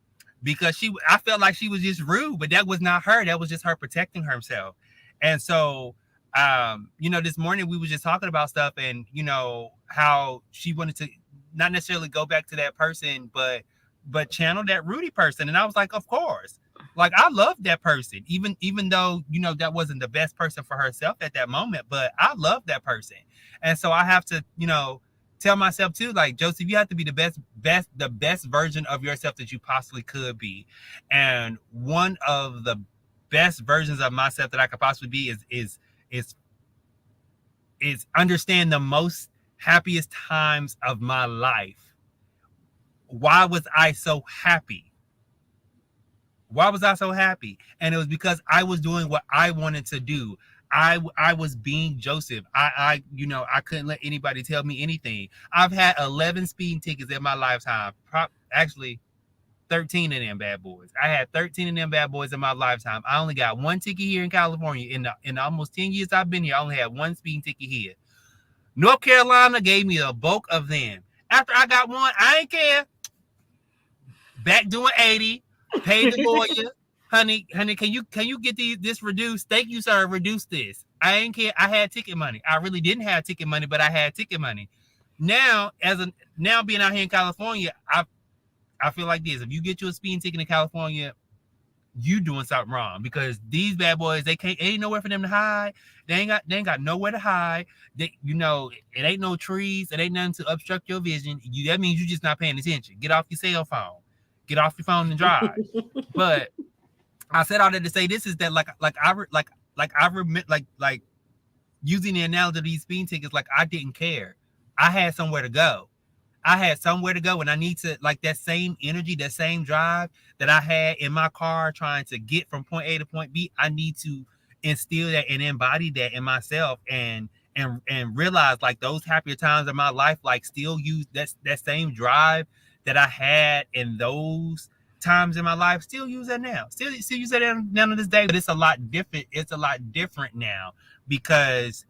because I felt like she was just rude, but that was not her. That was just her protecting herself. And so, this morning we was just talking about stuff, and how she wanted to not necessarily go back to that person, but channel that Rudy person. And I was like, of course. Like I love that person, even though that wasn't the best person for herself at that moment, but I love that person. And so I have to, tell myself too, like, Joseph, you have to be the best version of yourself that you possibly could be. And one of the best versions of myself that I could possibly be is understand the most happiest times of my life. Why was I so happy? Why was I so happy? And it was because I was doing what I wanted to do. I was being Joseph. I couldn't let anybody tell me anything. I've had 11 speeding tickets in my lifetime. Actually 13 of them bad boys. I had 13 of them bad boys in my lifetime. I only got one ticket here in California. In the almost 10 years I've been here, I only had one speeding ticket here. North Carolina gave me the bulk of them. After I got one, I ain't care. Back doing 80, paid the lawyer. Honey, can you get this reduced? Thank you, sir. Reduce this. I ain't care. I had ticket money. I really didn't have ticket money, but I had ticket money. Now being out here in California, I feel like this. If you get you a speeding ticket in California, you doing something wrong, because these bad boys, they ain't nowhere for them to hide. They ain't got nowhere to hide. It ain't no trees. It ain't nothing to obstruct your vision. That means you just not paying attention. Get off your cell phone. Get off your phone and drive. But I said all that to say this is that I remember like using the analogy of these speeding tickets, like I didn't care. I had somewhere to go. I had somewhere to go, and I need to, like, that same energy, that same drive that I had in my car trying to get from point A to point B. I need to instill that and embody that in myself, and realize, like, those happier times of my life, like, still use that same drive that I had in those times in my life. Still use that now. Still use that now to this day, but it's a lot different. It's a lot different now because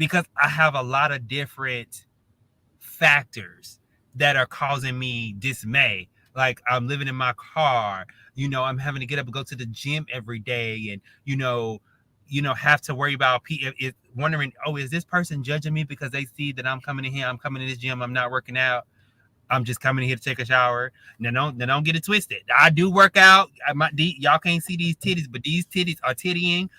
I have a lot of different factors that are causing me dismay. Like, I'm living in my car, I'm having to get up and go to the gym every day, and have to worry about wondering, oh, is this person judging me because they see that I'm coming in here, I'm coming in this gym, I'm not working out, I'm just coming here to take a shower. Now don't get it twisted. I do work out. Y'all can't see these titties, but these titties are tittying.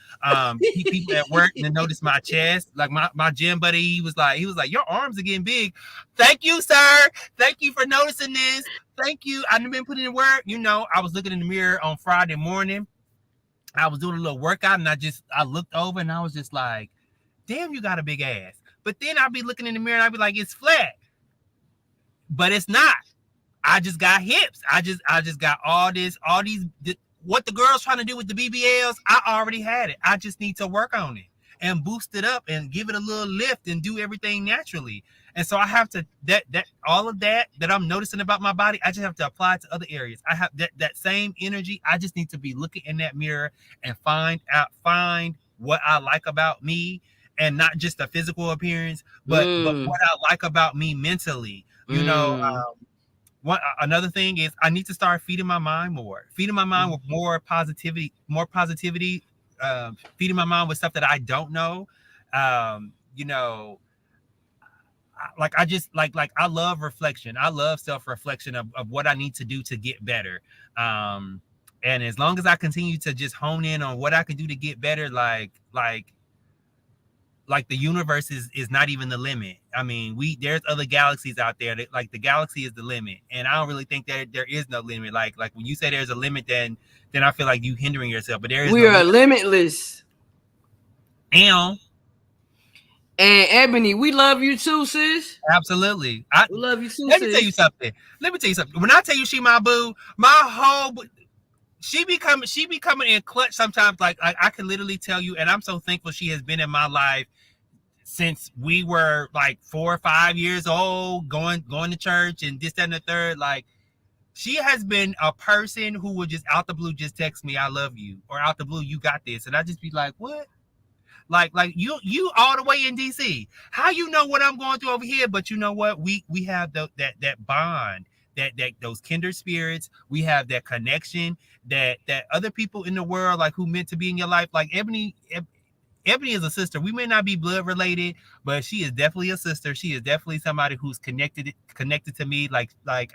People at work and notice my chest. Like my gym buddy, he was like, your arms are getting big. Thank you, sir. Thank you for noticing this. Thank you. I've been putting in work. I was looking in the mirror on Friday morning. I was doing a little workout, and I looked over, and I was just like, damn, you got a big ass. But then I'd be looking in the mirror and I'd be like, it's flat. But it's not. I just got hips. I just got all these what the girls trying to do with the BBLs, I already had it. I just need to work on it and boost it up and give it a little lift and do everything naturally. And so I have to that all of that I'm noticing about my body, I just have to apply it to other areas. I have that same energy. I just need to be looking in that mirror and find what I like about me, and not just the physical appearance, but what I like about me mentally. Another thing is I need to start feeding my mind more. Feeding my mind with more positivity. Feeding my mind with stuff that I don't know. Like I just like I love reflection. I love self-reflection of what I need to do to get better. And as long as I continue to just hone in on what I can do to get better, like like the universe is not even the limit. I mean, there's other galaxies out there that, like, the galaxy is the limit, and I don't really think that there is no limit. Like when you say there's a limit, then I feel like you hindering yourself. But there is We no are limit. limitless. And And Ebony, we love you too, sis. absolutely, I We love you too, let me tell you sis. something. Let me tell you something. When I tell you she my boo, my whole she be coming in clutch sometimes. Like I can literally tell you, and I'm so thankful she has been in my life since we were like 4 or 5 years old, going to church and this, that, and the third. Like, she has been a person who would just out the blue just text me, "I love you," or out the blue, "You got this," and I just be like, "What?" Like you all the way in DC. How you know what I'm going through over here? But you know what? We have that bond, that those kindred spirits. We have that connection that other people in the world, like, who meant to be in your life. Like Ebony is a sister. We may not be blood related, but she is definitely a sister. She is definitely somebody who's connected to me. Like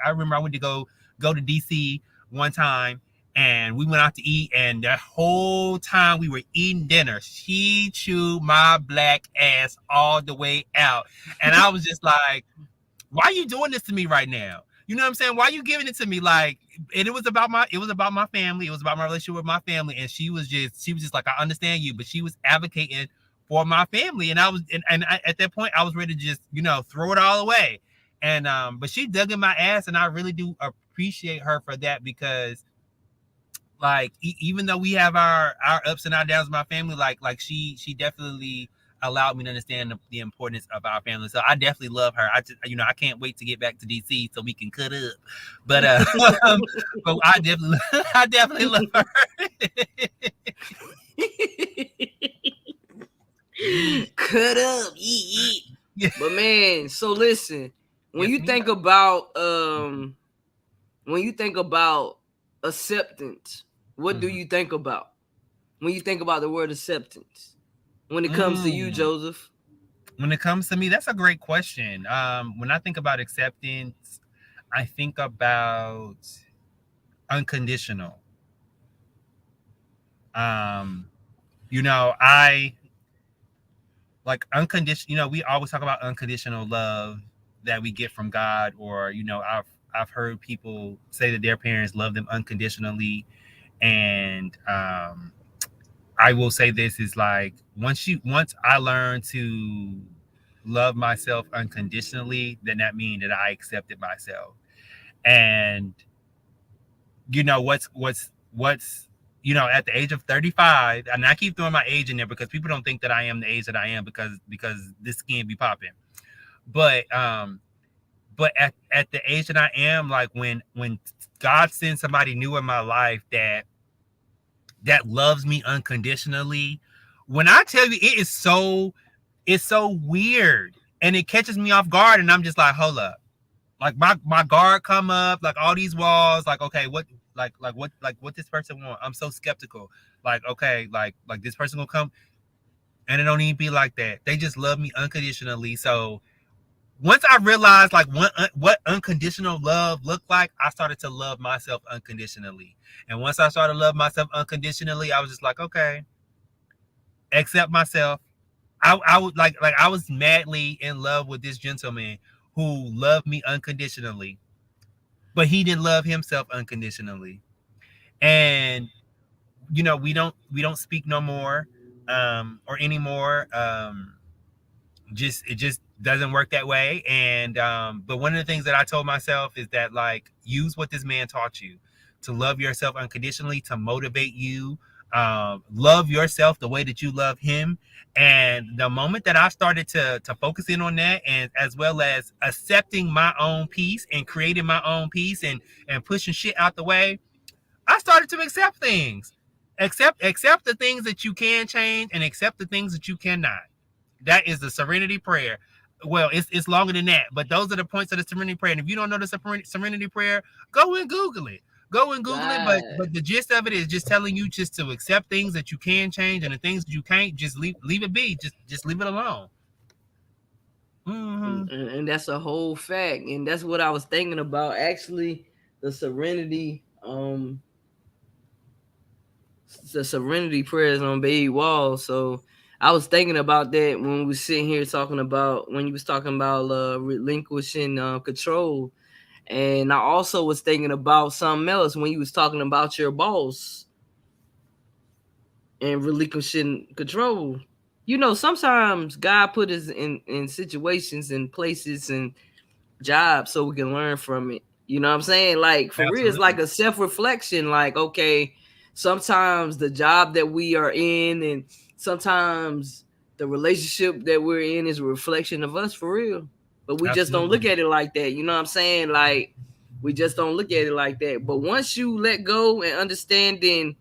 I remember I went to go to DC one time, and we went out to eat, and the whole time we were eating dinner, she chewed my black ass all the way out. And I was just like, why are you doing this to me right now? You know what I'm saying? Why are you giving it to me? Like, and it was about my family. It was about my relationship with my family. And she was just like, I understand you, but she was advocating for my family. And at that point I was ready to just, throw it all away. And but she dug in my ass, and I really do appreciate her for that, because, like, even though we have our ups and our downs with my family, like she definitely allowed me to understand the importance of our family. So I definitely love her. I just, I can't wait to get back to DC so we can cut up. But but I definitely love her. Yeet. Cut up, eat, eat. Yeah. But man, so listen, when Yes, you me. think about when you think about acceptance, what do Mm-hmm. you think about? When you think about the word acceptance, when it comes to you, Mm. Joseph? When it comes to me, that's a great question. When I think about acceptance, I think about unconditional. Um, I like unconditional. We always talk about unconditional love that we get from God, or I've heard people say that their parents love them unconditionally, and I will say this is like, once I learn to love myself unconditionally, then that means that I accepted myself. And what's at the age of 35, and I keep throwing my age in there because people don't think that I am the age that I am, because this skin be popping. But at the age that I am, like, when God sends somebody new in my life that loves me unconditionally, when I tell you, it's so weird, and it catches me off guard, and I'm just like, hold up. Like, my guard come up, like, all these walls, like, okay, what this person want? I'm so skeptical. Like, okay, like this person gonna come, and it don't even be like that. They just love me unconditionally. So once I realized, like, what unconditional love looked like, I started to love myself unconditionally. And once I started to love myself unconditionally, I was just like, okay, accept myself. I would like I was madly in love with this gentleman who loved me unconditionally, but he didn't love himself unconditionally. And we don't speak no more, or anymore. Just it just doesn't work that way. And but one of the things that I told myself is that, like, use what this man taught you to love yourself unconditionally, to motivate you. Love yourself the way that you love him. And the moment that I started to focus in on that, and as well as accepting my own peace and creating my own peace, and pushing shit out the way, I started to accept things. Accept the things that you can change, and accept the things that you cannot. That is the serenity prayer. Well, it's longer than that, but those are the points of the serenity prayer. And if you don't know the serenity prayer, go and Google it. Go and Google it. But God. but the gist of it is just telling you just to accept things that you can change, and the things that you can't, just leave it be. Just leave it alone. And, Mm-hmm. and, and that's a whole fact. And that's what I was thinking about. Actually, the serenity, the serenity prayers on baby wall. So I was thinking about that when we was sitting here talking about when you was talking about relinquishing control, and I also was thinking about something else when you was talking about your boss and relinquishing control. You know, sometimes God put us in situations and places and jobs so we can learn from it. You know what I'm saying? Like for real, it's Absolutely. like a self-reflection. Like, okay, sometimes the job that we are in and sometimes the relationship that we're in is a reflection of us for real. But we just don't look Absolutely. at it like that. You know what I'm saying? Like we just don't look at it like that. But once you let go and understand, then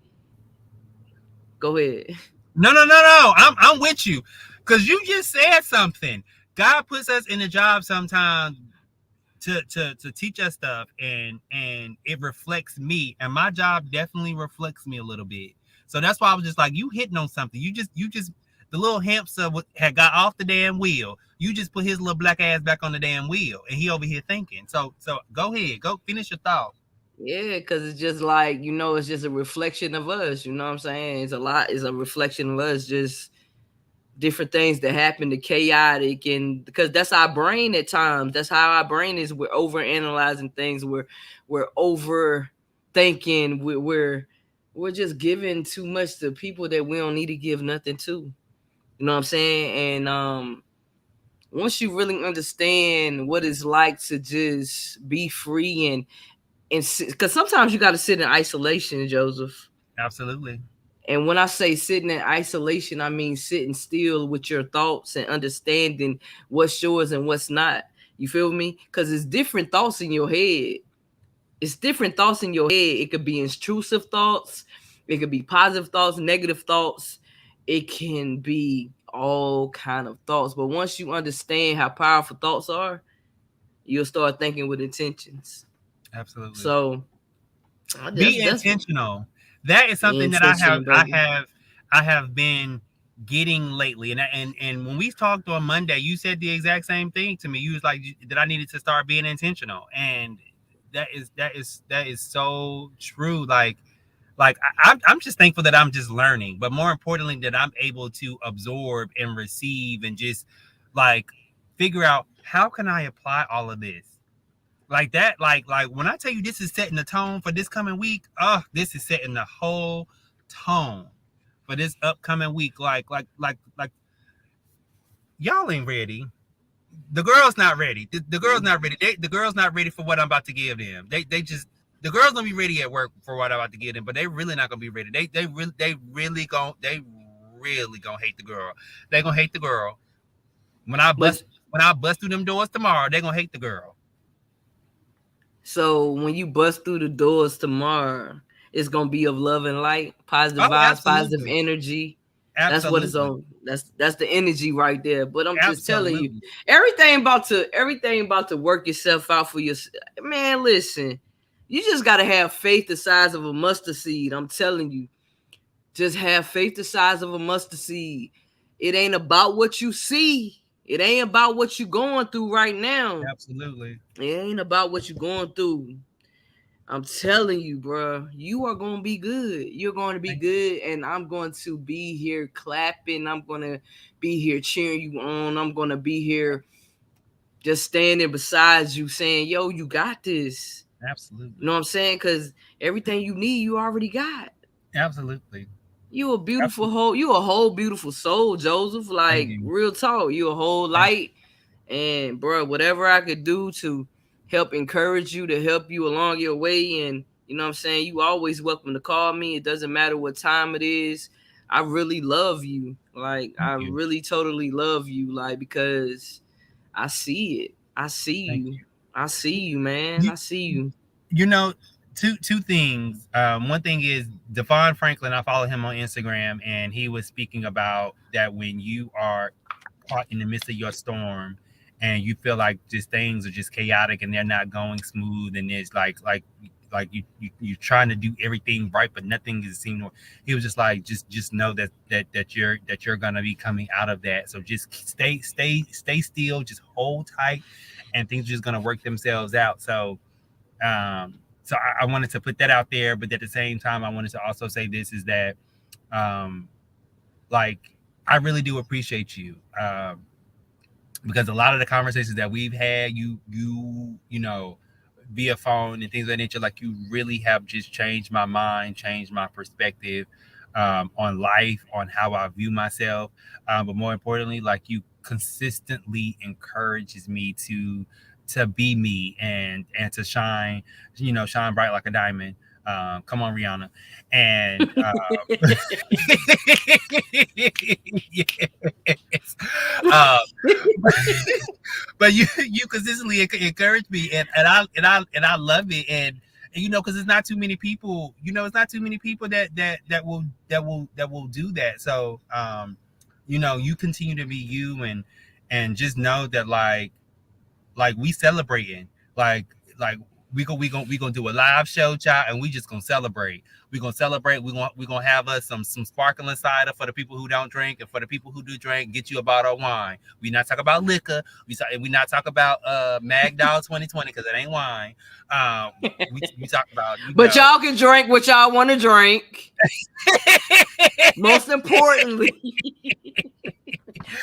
go ahead. No, no, no, no. I'm with you, because you just said something. God puts us in a job sometimes to teach us stuff, and it reflects me, and my job definitely reflects me a little bit. So that's why I was just like, you hitting on something. You just the little hamster had got off the damn wheel. You just put his little black ass back on the damn wheel, and he over here thinking. So go ahead, go finish your thought. Yeah, because it's just like, you know, it's just a reflection of us. You know what I'm saying? It's a lot, it's a reflection of us, just different things that happen, the chaotic, and because that's our brain at times. That's how our brain is. We're over analyzing things. We're overthinking. We're just giving too much to people that we don't need to give nothing to. You know what I'm saying? And once you really understand what it's like to just be free and because sometimes you got to sit in isolation, Joseph. Absolutely. And when I say sitting in isolation, I mean sitting still with your thoughts and understanding what's yours and what's not. You feel me? Because it's different thoughts in your head. It's different thoughts in your head. It could be intrusive thoughts, it could be positive thoughts, negative thoughts. It can be all kind of thoughts. But once you understand how powerful thoughts are, you'll start thinking with intentions. Absolutely. So Be that's intentional. That is something that intentional, baby. I have been getting lately. And when we talked on Monday, you said the exact same thing to me. You was like that I needed to start being intentional, and that is so true. Like I'm just thankful that I'm just learning, but more importantly, that I'm able to absorb and receive and just like figure out how can I apply all of this like that. Like when I tell you this is setting the tone for this coming week, this is setting the whole tone for this upcoming week. Like y'all ain't ready. The girl's not ready. The girl's not ready. The girl's not ready for what I'm about to give them. They just the girl's gonna be ready at work for what I'm about to give them, but they really not gonna be ready. They really gonna hate the girl. They gonna hate the girl when I But bust when I bust through them doors tomorrow. They gonna hate the girl. so when you bust through the doors tomorrow, it's gonna be of love and light, positive Oh, vibes, positive absolutely, energy. That's what it's absolutely, on. That's the energy right there. But I'm just telling you, absolutely. everything about to work itself out for you. Man, listen, you just gotta have faith the size of a mustard seed. I'm telling you, just have faith the size of a mustard seed. It ain't about what you see. It ain't about what you going through right now. Absolutely. It ain't about what you're going through. I'm telling you, bro, you are going to be good. You're going to be Thank you. good, and I'm going to be here clapping. I'm going to be here cheering you on. I'm going to be here just standing beside you saying, yo, you got this. You know Absolutely. what I'm saying? Because everything you need, you already got. Absolutely. You a beautiful Absolutely. whole, you a whole beautiful soul, Joseph. Thank Like you. real talk, you a whole Thank light. And bro, whatever I could do to help encourage you, to help you along your way, and you know what I'm saying, you always welcome to call me. It doesn't matter what time it is. I really love you. Like thank I you. really totally love you. Like because I see it. I see Thank you. I see you, man. you. I see you. You know, two things. One thing is Devon Franklin. I follow him on Instagram, and he was speaking about that when you are caught in the midst of your storm, and you feel like just things are just chaotic and they're not going smooth, and it's like you trying to do everything right, but nothing is seeming. He was just like, just know that you're gonna be coming out of that. So just stay still, just hold tight, and things are just gonna work themselves out. So I wanted to put that out there, but at the same time, I wanted to also say this is that, um, like, I really do appreciate you. Because a lot of the conversations that we've had, you know, via phone and things of that nature, like you really have just changed my mind, changed my perspective on life, on how I view myself. But more importantly, like you consistently encourages me to be me and to shine, you know, shine bright like a diamond. Come on, Rihanna, and yes. Um, but you consistently encourage me, and I love it, and you know, because it's not too many people, you know, it's not too many people that will do that. So you know, you continue to be you, and just know that like we celebrating, like we gonna do a live show, child, and we just gonna celebrate. We gonna celebrate. We gonna have us some sparkling cider for the people who don't drink, and for the people who do drink, get you a bottle of wine. We not talk about liquor. We not talk about Mag Dog 2020 because it ain't wine. Um, we talk about, you But know. y'all can drink what y'all want to drink. Most importantly,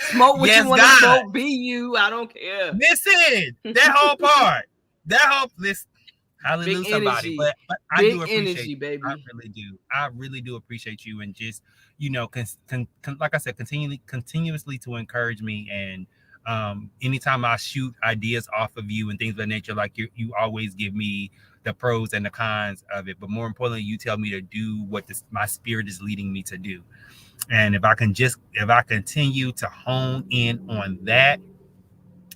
smoke what you Yes, want to God. smoke. Be you. I don't care. Listen, that whole part, that whole listen. Big Hallelujah, somebody. energy. But I Big do appreciate energy, you. I baby. really do. I really do appreciate you, and just, you know, like I said, continuously to encourage me, and anytime I shoot ideas off of you and things of that nature, like you always give me the pros and the cons of it. But more importantly, you tell me to do what my spirit is leading me to do. And if I continue to hone in on that,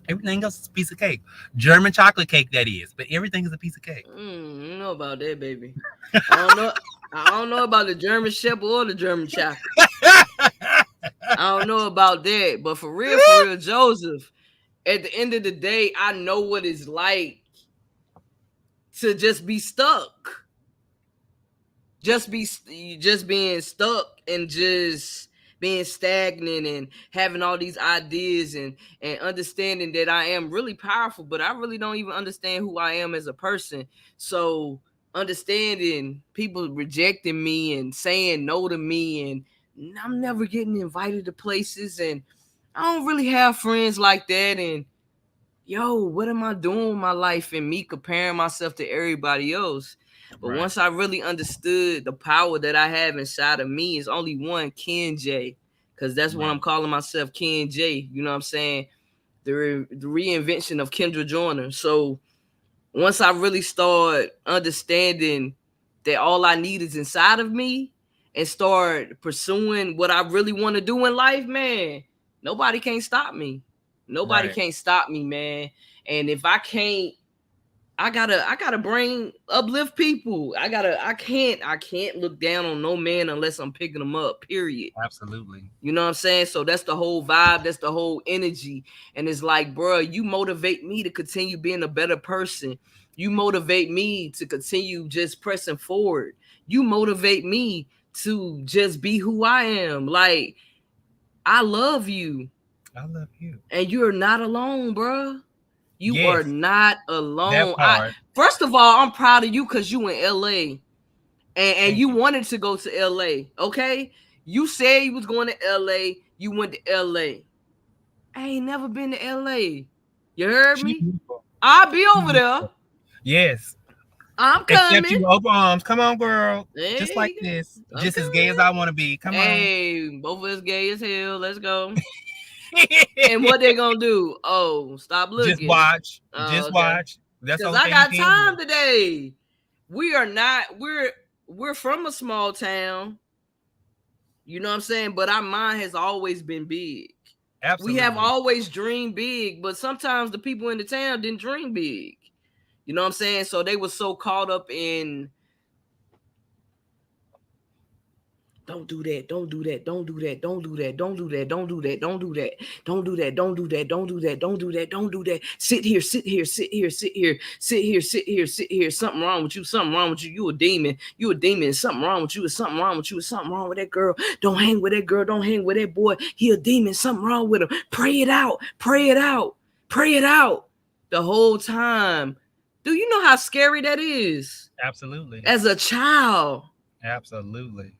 everything else is a piece of cake. German chocolate cake, that is, but everything is a piece of cake. I don't know about that, baby. I don't know. I don't know about the German Shepherd or the German chocolate. I don't know about that, but for real, Joseph. At the end of the day, I know what it's like to just be stuck. Just being stuck and just being stagnant and having all these ideas and understanding that I am really powerful, but I really don't even understand who I am as a person. So understanding people rejecting me and saying no to me, and I'm never getting invited to places, and I don't really have friends like that. And yo, what am I doing with my life, and me comparing myself to everybody else? But Right, once I really understood the power that I have inside of me, is only one, Ken J, because that's what right, I'm calling myself, Ken J. You know what I'm saying? The reinvention of Kendra Joyner. So once I really start understanding that all I need is inside of me, and start pursuing what I really want to do in life, man, nobody can't stop me. Nobody right. can't stop me, man. And if I can't, I gotta bring uplift people. I can't look down on no man unless I'm picking them up. Period. Absolutely. You know what I'm saying? So that's the whole vibe, that's the whole energy. And it's like, bro, you motivate me to continue being a better person. You motivate me to continue just pressing forward. You motivate me to just be who I am. Like, I love you. I love you. And you're not alone, bro. You are Yes, not that alone. I part. First of all, I'm proud of you because you in LA, and Thank you you. wanted to go to LA. Okay, you said you was going to LA. You went to LA. I ain't never been to LA. You heard She me? beautiful. I'll be She over there. beautiful. Yes. I'm Accept coming. you open arms. Come on, girl. Just like Hey, this. I'm Just as gay as I coming. want to be. Come on. Hey, both of us gay as hell. Let's go. And what they gonna do? Oh, stop Just looking. watch. Oh, Just okay. watch. That's the Cause only I thing you got can do. time today. We are not. We're from a small town. You know what I'm saying? But our mind has always been big. We have Absolutely. always dreamed big, but sometimes the people in the town didn't dream big. You know what I'm saying? So they were so caught up in, don't do that, don't do that, don't do that, don't do that, don't do that, don't do that, don't do that, don't do that, don't do that, don't do that, don't do that, don't do that. Sit here, sit here, sit here, sit here, sit here, sit here, sit here. Something wrong with you, something wrong with you. You a demon, you a demon. Something wrong with you, is something wrong with you, is something wrong with that girl. Don't hang with that girl, don't hang with that boy. He a demon, something wrong with him. Pray it out, pray it out, pray it out. The whole time. Do you know how scary that is? Absolutely. As a child, Absolutely.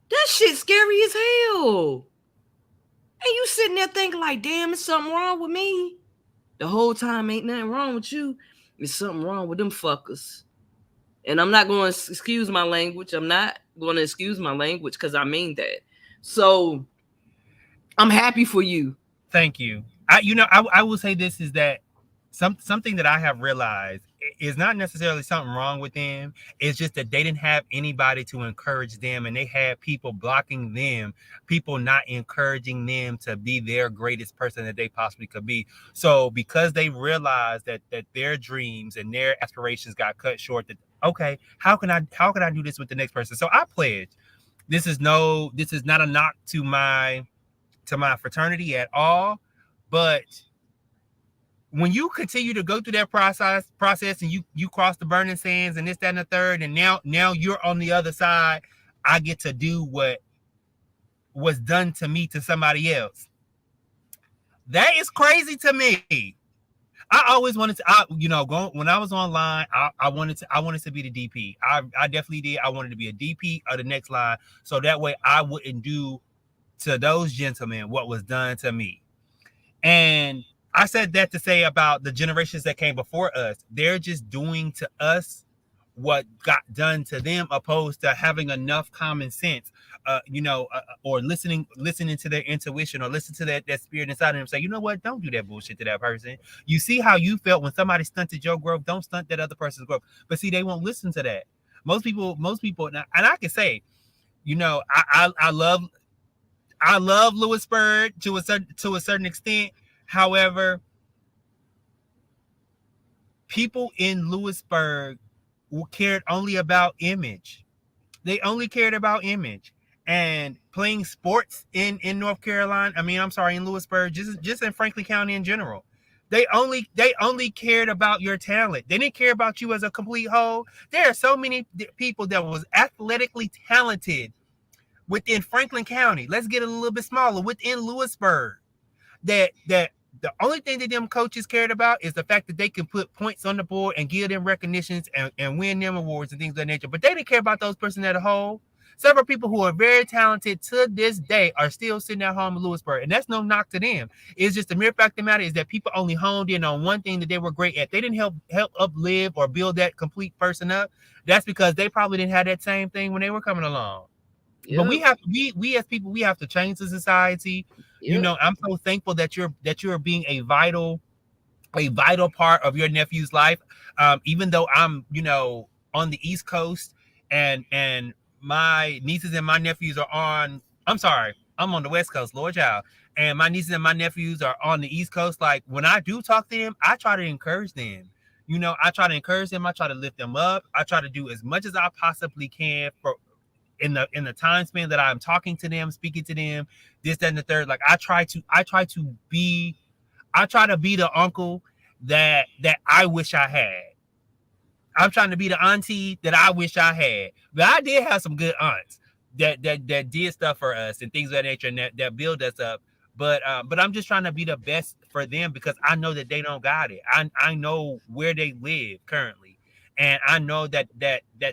that shit scary as hell. And you sitting there thinking like, damn, is something wrong with me? The whole time ain't nothing wrong with you. There's something wrong with them fuckers. And I'm not going to excuse my language. I'm not going to excuse my language because I mean that. So I'm happy for you. Thank you. I will say this is that something that I have realized is not necessarily something wrong with them. It's just that they didn't have anybody to encourage them, and they had people blocking them, people not encouraging them to be their greatest person that they possibly could be. So because they realized that their dreams and their aspirations got cut short, that okay, how can I do this with the next person? So I pledge. This is not a knock to my fraternity at all. But when you continue to go through that process and you cross the burning sands and this, that, and the third, and now you're on the other side, I get to do what was done to me to somebody else. That is crazy to me. I always wanted to, when I was online, I wanted to be the DP. I definitely did. I wanted to be a DP of the next line, so that way I wouldn't do to those gentlemen what was done to me. And I said that to say about the generations that came before us. They're just doing to us what got done to them, opposed to having enough common sense, or listening to their intuition, or listen to that spirit inside of them. Say, you know what? Don't do that bullshit to that person. You see how you felt when somebody stunted your growth. Don't stunt that other person's growth. But see, they won't listen to that. Most people, and I can say, I love Lewisburg to a certain extent. However, people in Lewisburg cared only about image. They only cared about image and playing sports in North Carolina. I mean, I'm sorry, in Lewisburg, just in Franklin County in general. They only cared about your talent. They didn't care about you as a complete whole. There are so many people that was athletically talented within Franklin County. Let's get a little bit smaller within Lewisburg. That the only thing that them coaches cared about is the fact that they can put points on the board and give them recognitions and win them awards and things of that nature. But they didn't care about those person at a whole. Several people who are very talented to this day are still sitting at home in Lewisburg. And that's no knock to them. It's just the mere fact of the matter is that people only honed in on one thing that they were great at. They didn't help uplive or build that complete person up. That's because they probably didn't have that same thing when they were coming along. But Yep. we as people, we have to change the society. Yep. I'm so thankful that you're being a vital part of your nephew's life. Even though I'm on the East Coast, and my nieces and my nephews are on. I'm sorry, I'm on the West Coast, Lord child, and my nieces and my nephews are on the East Coast. Like when I do talk to them, I try to encourage them. I try to encourage them. I try to lift them up. I try to do as much as I possibly can for in the time span that I'm talking to them, speaking to them, this, that, and the third. Like I try to be the uncle that I wish I had. I'm trying to be the auntie that I wish I had. But I did have some good aunts that did stuff for us and things of that nature, and that build us up. But I'm just trying to be the best for them because I know that they don't got it. I know where they live currently, and I know that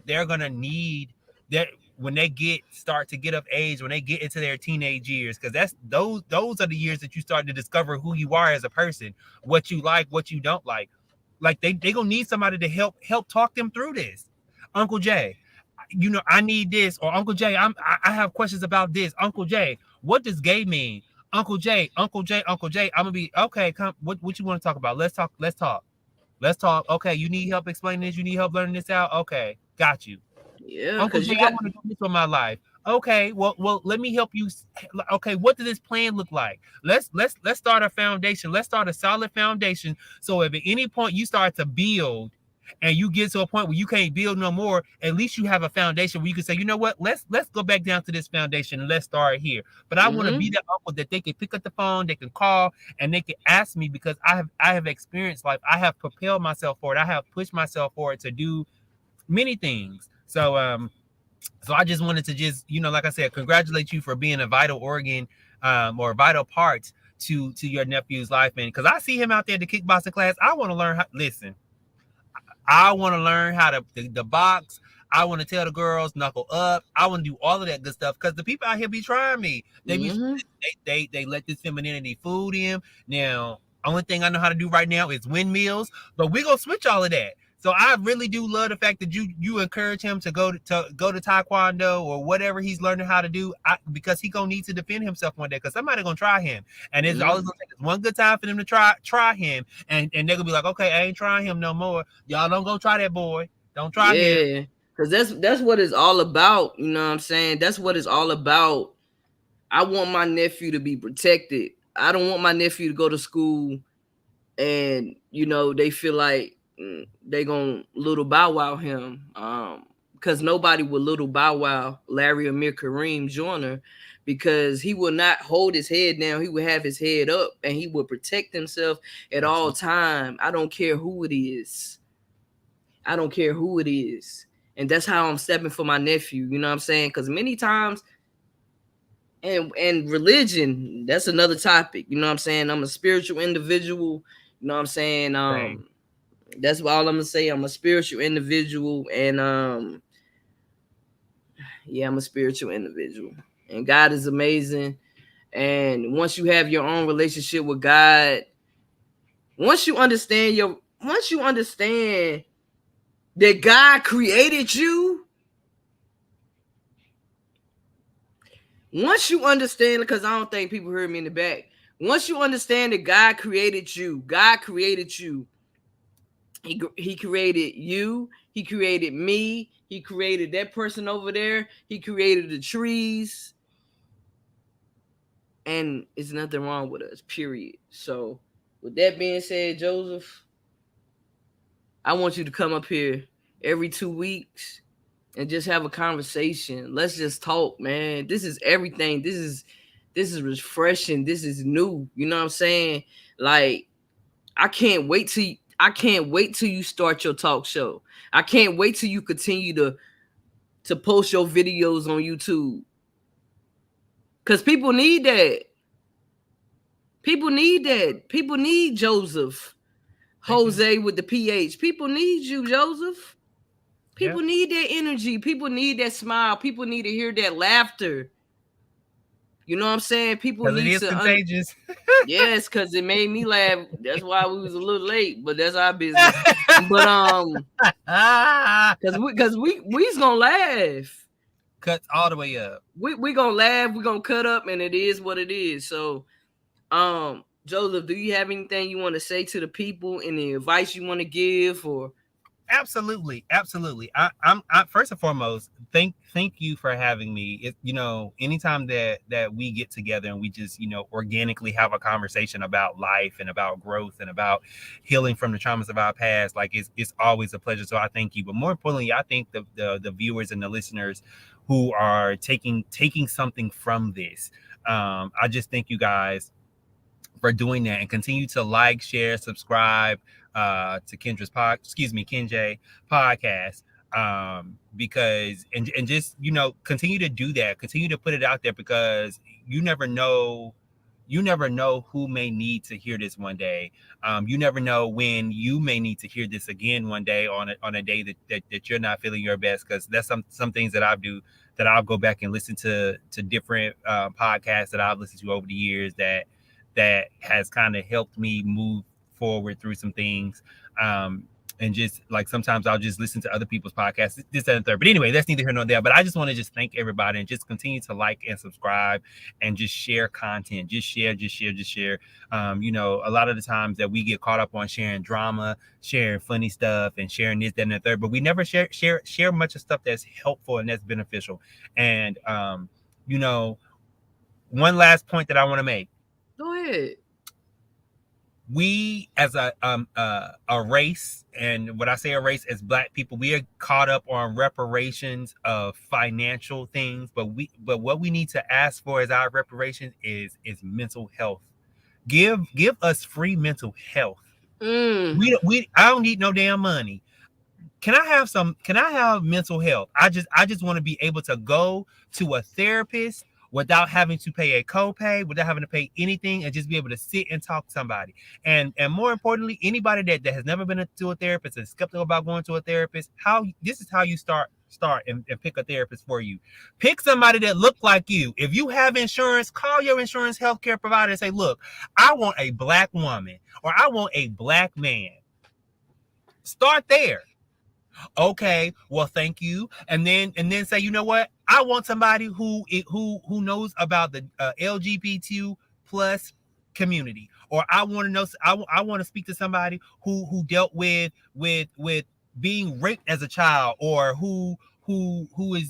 they're gonna need that when they start to get of age, when they get into their teenage years, because those are the years that you start to discover who you are as a person, what you like, what you don't like. Like they gonna need somebody to help talk them through this. Uncle Jay, I need this, or Uncle Jay, I have questions about this. Uncle Jay, what does gay mean? Uncle Jay, Uncle Jay, Uncle Jay. I'm gonna be okay. Come, what you want to talk about? Let's talk. Let's talk. Let's talk. Okay, you need help explaining this. You need help learning this out. Okay, got you. Yeah, Uncle because Jay, you I got, want to do this for my life. Okay, well, let me help you. Okay, what does this plan look like? Let's start a foundation. Let's start a solid foundation. So if at any point you start to build, and you get to a point where you can't build no more, at least you have a foundation where you can say, you know what, let's go back down to this foundation and let's start here. But I want to be mm-hmm. that uncle that they can pick up the phone, they can call, and they can ask me because I have experienced life. I have propelled myself forward. I have pushed myself forward to do many things. So I just wanted to like I said, congratulate you for being a vital organ, or a vital part to your nephew's life. And because I see him out there at the kickboxing class, I want to learn how. Listen, I want to learn how to the box. I want to tell the girls knuckle up. I want to do all of that good stuff because the people out here be trying me. Mm-hmm. They let this femininity fool them. Now, only thing I know how to do right now is windmills, but we gonna switch all of that. So I really do love the fact that you encourage him to go to taekwondo or whatever he's learning how to do, because he gonna need to defend himself one day because somebody gonna try him, and it's always Mm-hmm. gonna take us one good time for them to try him, and they're gonna be like, okay, I ain't trying him no more. Y'all don't go try that boy. Don't try him. Yeah. Cause that's what it's all about. You know what I'm saying? That's what it's all about. I want my nephew to be protected. I don't want my nephew to go to school and they feel like they gonna little bow wow him, because nobody would little bow wow Larry Amir Kareem Joyner, because he will not hold his head down. He would have his head up and he would protect himself at all Absolutely. time. I don't care who it is. I don't care who it is. And that's how I'm stepping for my nephew. You know what I'm saying? Because many times, and religion, that's another topic. You know what I'm saying? I'm a spiritual individual. You know what I'm saying? Same. That's all I'm gonna say. I'm a spiritual individual, and yeah, I'm a spiritual individual, and God is amazing. And once you have your own relationship with God, once you understand that God created you, once you understand, because I don't think people heard me in the back. Once you understand that God created you. He created you. He created me. He created that person over there. He created the trees, and it's nothing wrong with us. Period. So, with that being said, Joseph, I want you to come up here every 2 weeks and just have a conversation. Let's just talk, man. This is everything. This is refreshing. This is new. You know what I'm saying? Like, I can't wait till you start your talk show. I can't wait till you continue to post your videos on YouTube. Cause people need that. People need that. People need Joseph. They do. Jose with the PH. People need you, Joseph. Yep. People need that energy. People need that smile. People need to hear that laughter. You know what I'm saying? People Because it need is to contagious. yes, cause it made me laugh. That's why we was a little late, but that's our business. But cause we's gonna laugh. Cuts all the way up. We gonna laugh. We gonna cut up, and it is what it is. So, Joseph, do you have anything you want to say to the people? Any advice you want to give? Or Absolutely, absolutely. I first and foremost, thank you for having me. Anytime that we get together and we just organically have a conversation about life and about growth and about healing from the traumas of our past, like it's always a pleasure. So I thank you. But more importantly, I think the viewers and the listeners who are taking something from this. I just thank you guys for doing that, and continue to like, share, subscribe to Kenjay podcast, because and just continue to do that, continue to put it out there, because you never know who may need to hear this one day. You never know when you may need to hear this again one day on a day that you're not feeling your best, because that's some things that I do, that I'll go back and listen to different podcasts that I've listened to over the years that has kind of helped me move forward through some things. And just like sometimes I'll just listen to other people's podcasts, this, that, and third. But anyway, that's neither here nor there. But I just want to just thank everybody and just continue to like and subscribe and just share content. Just share. A lot of the times that we get caught up on sharing drama, sharing funny stuff, and sharing this, that, and the third, but we never share much of stuff that's helpful and that's beneficial. And one last point that I want to make: go ahead. we as a race, and when I say a race, as Black people, we are caught up on reparations of financial things, but what we need to ask for as our reparations is mental health. Give us free mental health. Mm. We I don't need no damn money. Can I have mental health? I just want to be able to go to a therapist without having to pay a copay, without having to pay anything, and just be able to sit and talk to somebody. And more importantly, anybody that has never been to a therapist and is skeptical about going to a therapist, this is how you start start and pick a therapist for you. Pick somebody that look like you. If you have insurance, call your insurance healthcare provider and say, look, I want a black woman or I want a black man. Start there. Okay, well, thank you. And then say, you know what? I want somebody who knows about the LGBT plus community, or I want to know. I want to speak to somebody who dealt with being raped as a child, or who a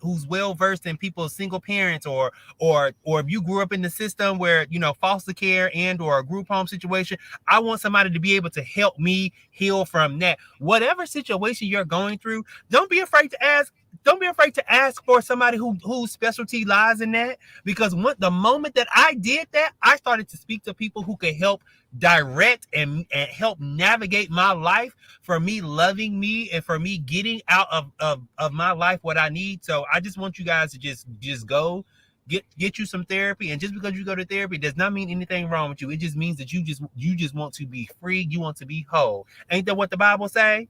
who's well versed in people's single parents, or if you grew up in the system where foster care and or a group home situation. I want somebody to be able to help me heal from that. Whatever situation you're going through, don't be afraid to ask. Don't be afraid to ask for somebody whose specialty lies in that. Because the moment that I did that, I started to speak to people who could help direct and help navigate my life, for me loving me and for me getting out of my life what I need. So I just want you guys to just go get you some therapy. And just because you go to therapy does not mean anything wrong with you. It just means that you just want to be free. You want to be whole. Ain't that what the Bible say?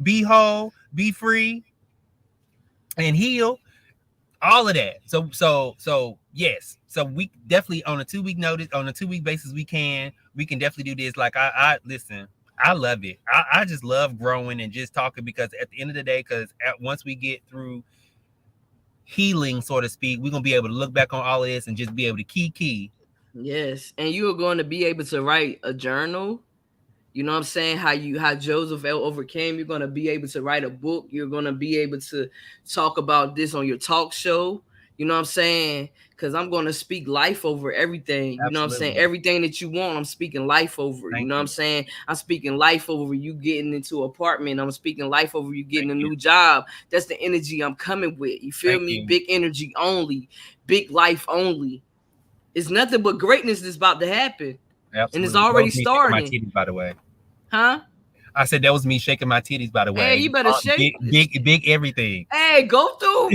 Be whole, be free, and heal. All of that. So yes. So we definitely on a 2 week notice, on a 2 week basis, we can definitely do this. Like I listen, I love it. I just love growing and just talking, because at the end of the day, because once we get through healing, so to speak, we're gonna be able to look back on all of this and just be able to key. Yes, and you are going to be able to write a journal. You know what I'm saying? How Joseph overcame. You're gonna be able to write a book. You're gonna be able to talk about this on your talk show. You know what I'm saying? Because I'm gonna speak life over everything. You know what I'm saying? Absolutely. Everything that you want, I'm speaking life over. You Thank know what I'm you. saying? I'm speaking life over you getting into an apartment. I'm speaking life over you getting Thank a you. new job. That's the energy I'm coming with. You feel Thank me? you. Big energy only, big life only. It's nothing but greatness that's about to happen, and it's Absolutely. That already was me shaking my starting. titties, by the way. Huh? I said that was me shaking my titties, by the Hey, way. you better shake. Big everything. Hey, go through.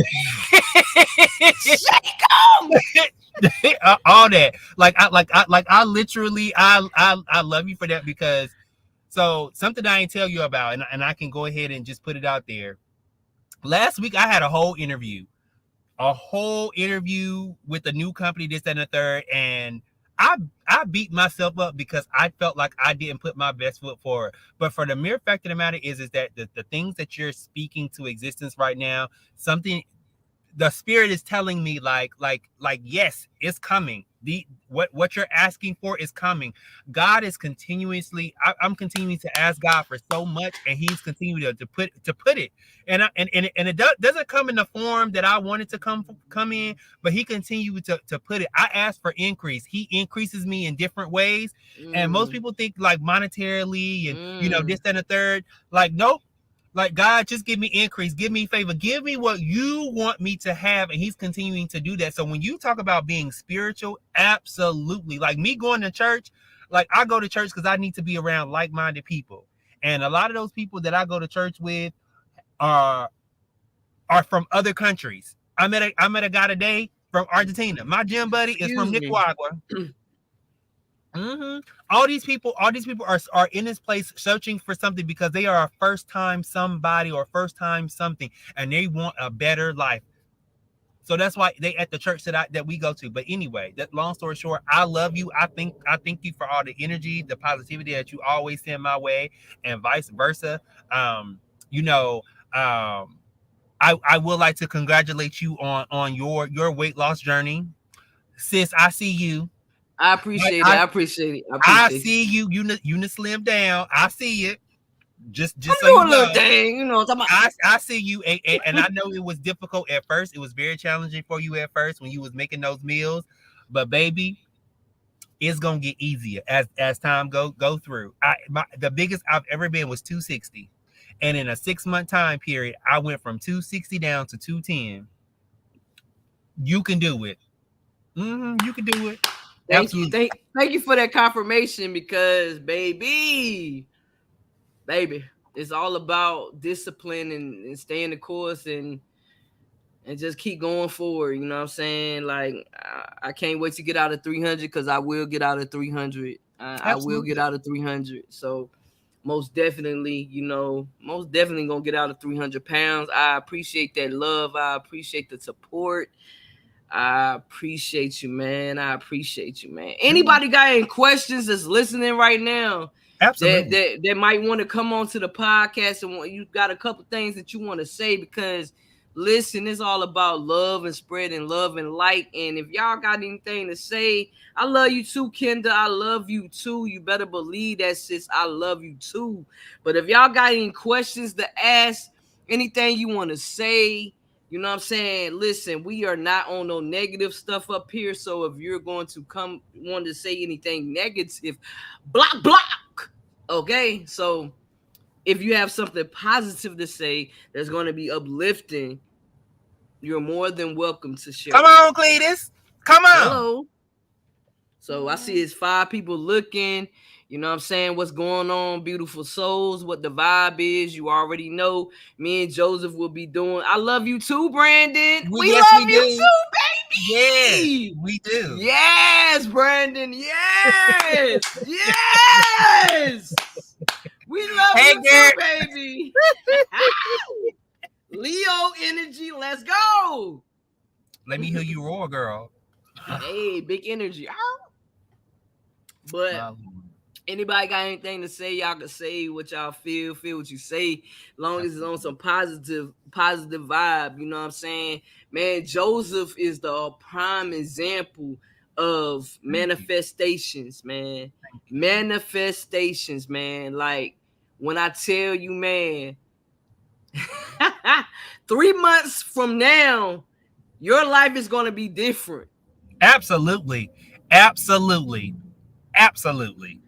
Shake them. All that. I literally, I love you for that. Because so something I ain't tell you about, and I can go ahead and just put it out there. Last week I had a whole interview with a new company, this and the third, and I I beat myself up because I felt like I didn't put my best foot forward. But for the mere fact of the matter is that the things that you're speaking to existence right now, something, the spirit is telling me, like yes, it's coming. The what you're asking for is coming. God is continuously, I'm continuing to ask God for so much, and he's continuing to put it. And it doesn't come in the form that I want it to come in, but he continues to put it. I ask for increase, he increases me in different ways. And most Mm, people think like monetarily and this mm, and the third. Like, nope. Like, God, just give me increase, give me favor, give me what you want me to have. And he's continuing to do that. So when you talk about being spiritual, absolutely. Like me going to church, like I go to church because I need to be around like-minded people. And a lot of those people that I go to church with are are from other countries. I met a guy today from Argentina. My gym buddy is from excuse me. Nicaragua. All these people are in this place searching for something because they are a first time somebody or first time something, and they want a better life. So that's why they at the church that we go to. But anyway, that long story short, I love you. I thank you for all the energy, the positivity that you always send my way, and vice versa. Um, you know, um, I would like to congratulate you on your weight loss journey, sis. I see you. I Like appreciate it. I appreciate it. I I appreciate it. see you. You slim down. I see it. I'm Just so you doing a know, little thing, you know what I'm talking I see you, and I know it was difficult at first. It was very challenging for you at first when you was making those meals, but baby, it's gonna get easier as time go through. The biggest I've ever been was 260, and in a 6 month time period, I went from 260 down to 210. You can do it. You can do it. Thank you. Absolutely. Thank you for that confirmation, because baby, it's all about discipline and staying the course and just keep going forward. You know what I'm saying? Like I can't wait to get out of 300, because I will get out of 300. I will get Absolutely. out of 300. So most definitely, most definitely gonna get out of 300 pounds. I appreciate that love. I appreciate the support. I appreciate you, man. I appreciate you, man. Anybody got any questions that's listening right now that Absolutely. that, that might want to come onto the podcast and you got a couple things that you want to say because listen, it's all about love and spreading love and light. And if y'all got anything to say, I love you too, Kenda. I love you too. You better believe that, sis. I love you too. But if y'all got any questions to ask, anything you want to say, you know what I'm saying? Listen, we are not on no negative stuff up here. So if you're going to come want to say anything negative, block. Okay? So if you have something positive to say that's going to be uplifting, you're more than welcome to share Come that. on, Cletus. Come on. Hello. So I see it's 5 people looking. You know what I'm saying? What's going on, beautiful souls? What the vibe is? You already know. Me and Joseph will be doing. I love you too, Brandon. We Yes, love we you do. Yes, too, baby. we do. Yes, Brandon. Yes. Yes. We love Hey, you too, Garrett. baby. Leo energy. Let's go. Let me hear you roar, girl. Hey, big energy. But anybody got anything to say, y'all can say what y'all feel what you say, long as it's on some positive vibe, you know what I'm saying? Man, Joseph is the prime example of manifestations, man. Manifestations, man. Like when I tell you, man, 3 months from now, your life is gonna be different. Absolutely. Absolutely. Absolutely.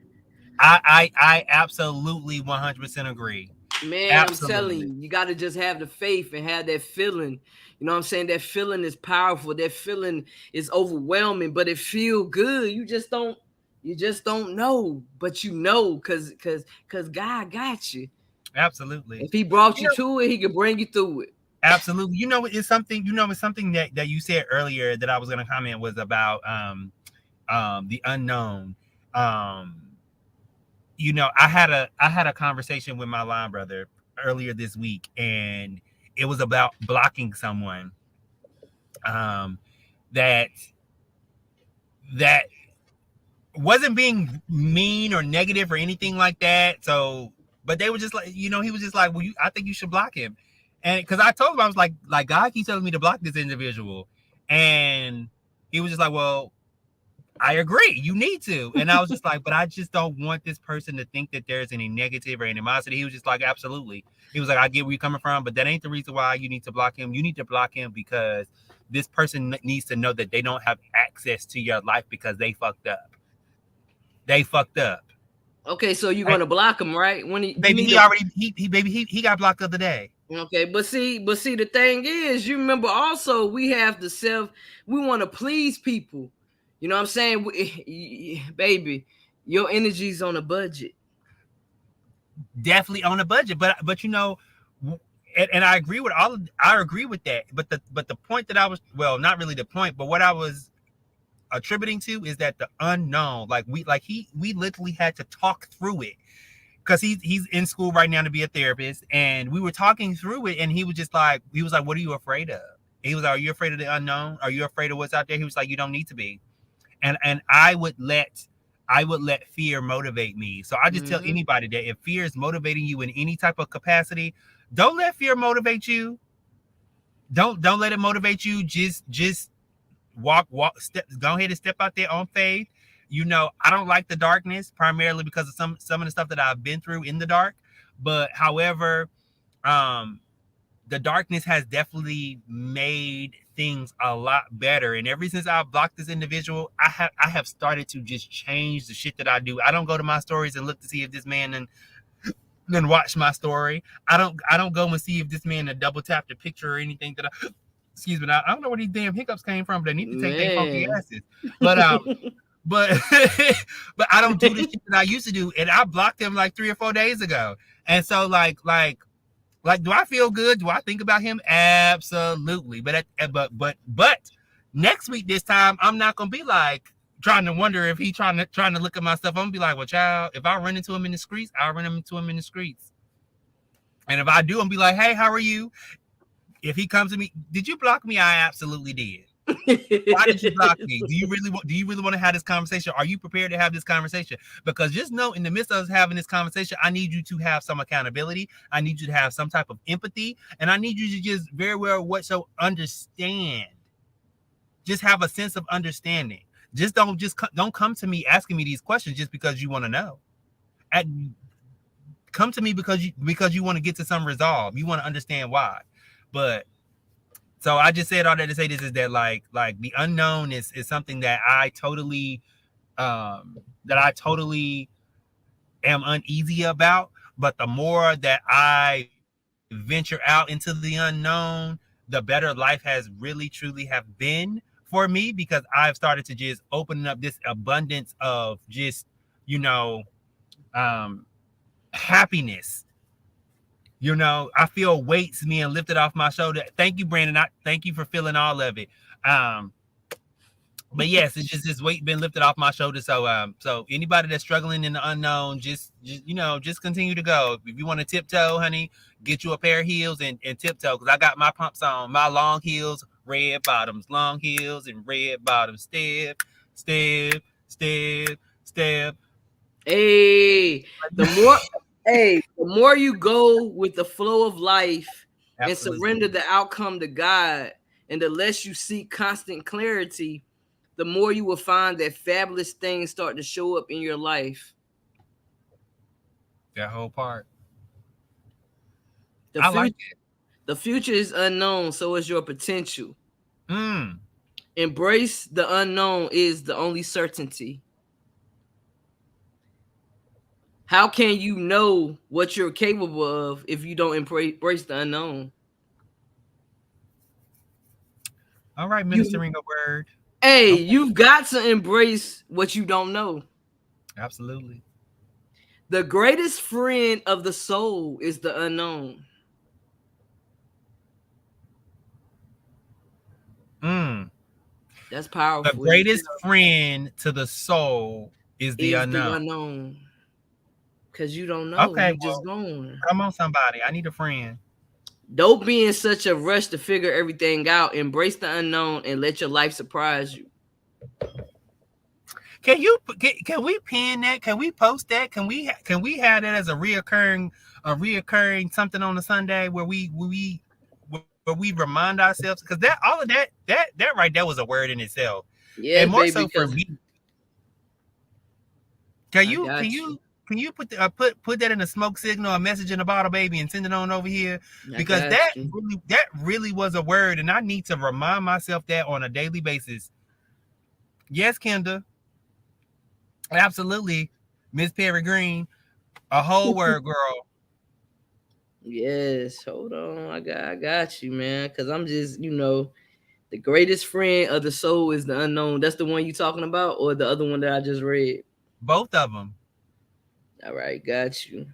I absolutely 100% agree. Man, I'm telling Absolutely. you got to just have the faith and have that feeling. You know what I'm saying? That feeling is powerful. That feeling is overwhelming, but it feel good. You just don't know, but you know cuz God got you. Absolutely. If he brought You you know, to it, he can bring you through it. absolutely. It's something that you said earlier that I was gonna comment was about the unknown. Um I had a conversation with my line brother earlier this week, and it was about blocking someone um that that wasn't being mean or negative or anything like that. So, but they were just like, he was just like, well, I think you should block him, and because I told him I was like God keeps telling me to block this individual, and he was just like, well, I agree, you need to, and I was just like, but I just don't want this person to think that there's any negative or animosity. He was just like, absolutely. He was like, I get where you're coming from, but that ain't the reason why you need to block him. You need to block him because this person needs to know that they don't have access to your life because they fucked up. They fucked up. Okay, so you're And going to block him, right? When you baby, need he to. already he got blocked the other day. Okay, but see, the thing is, you remember also we have the we want to please people. You know what I'm saying? Baby, your energy's on a budget. Definitely on a budget, but and I agree with that. But the point that I was, well, not really the point, but what I was attributing to is that the unknown, we literally had to talk through it because he's in school right now to be a therapist, and we were talking through it, and he was like, what are you afraid of? He was like, are you afraid of the unknown? Are you afraid of what's out there? He was like, you don't need to be. And I would let fear motivate me. So I just tell Mm-hmm. anybody that if fear is motivating you in any type of capacity, don't let fear motivate you. Don't let it motivate you. Just walk step, go ahead and step out there on faith. I don't like the darkness primarily because of some of the stuff that I've been through in the dark. But however, um the darkness has definitely made things a lot better. And ever since I blocked this individual, I have started to just change the shit that I do. I don't go to my stories and look to see if this man then watch my story. I don't go and see if this man double tapped the picture or anything that I excuse me. I don't know where these damn hiccups came from, but they need to take their funky Man. asses. But but but I don't do the shit that I used to do, and I blocked him like 3 or 4 days ago. And so do I feel good? Do I think about him? Absolutely. But next week this time I'm not gonna be like trying to wonder if he trying to look at my stuff. I'm gonna be like, well, child, if I run into him in the streets, I'll run into him in the streets. And if I do, I'm be like, hey, how are you? If he comes to me, did you block me? I absolutely did. Why did you block me? Do you really want to have this conversation? Are you prepared to have this conversation? Because just know, in the midst of us having this conversation, I need you to have some accountability. I need you to have some type of empathy, and I need you to just very well understand. Just have a sense of understanding. Don't come to me asking me these questions just because you want to know. At, come to me because you want to get to some resolve. You want to understand why. But so I just said all that to say this is that like the unknown is something that I totally am uneasy about. But the more that I venture out into the unknown, the better life has really truly have been for me, because I've started to just open up this abundance of just, you know, um happiness. I feel weights being lifted off my shoulder. Thank you, Brandon. Thank you for feeling all of it. Um, but yes, it's just this weight been lifted off my shoulder. So anybody that's struggling in the unknown, just continue to go. If you want to tiptoe, honey, get you a pair of heels and tiptoe. Because I got my pumps on, my long heels, red bottoms, long heels and red bottoms. Step, step, step, step. Hey, the more the more you go with the flow of life and Absolutely. surrender the outcome to God, and the less you seek constant clarity, the more you will find that fabulous things start to show up in your life. That whole part. The I like future the future is unknown, so is your potential. it. Embrace the unknown is the only certainty. How can you know what you're capable of if you don't embrace the unknown? All right, You ministering a word. Hey, Okay. you've got to embrace what you don't know. Absolutely. The greatest friend of the soul is the unknown. Mm. That's The powerful. greatest friend to the soul is the Is the unknown. unknown. Because you don't know. Okay, You just well, going. come on, somebody. I need a friend. Don't be in such a rush to figure everything out. Embrace the unknown and let your life surprise you. Can we pin that? Can we post that? Can we have that as a reoccurring something on a Sunday where we remind ourselves, because that all of that right there was a word in itself, and Yes, more baby, so for because me. Can I you can got you. you can you put that in a smoke signal, a message in a bottle, baby, and send it on over here? I Because got you. that really was a word, and I need to remind myself that on a daily basis. Yes, Kendra, absolutely, Miss Perry Green, a whole word, girl. Yes, hold on. I got you, man. Cause I'm just, the greatest friend of the soul is the unknown. That's the one you talking about, or the other one that I just read? Both of them. All right, got you.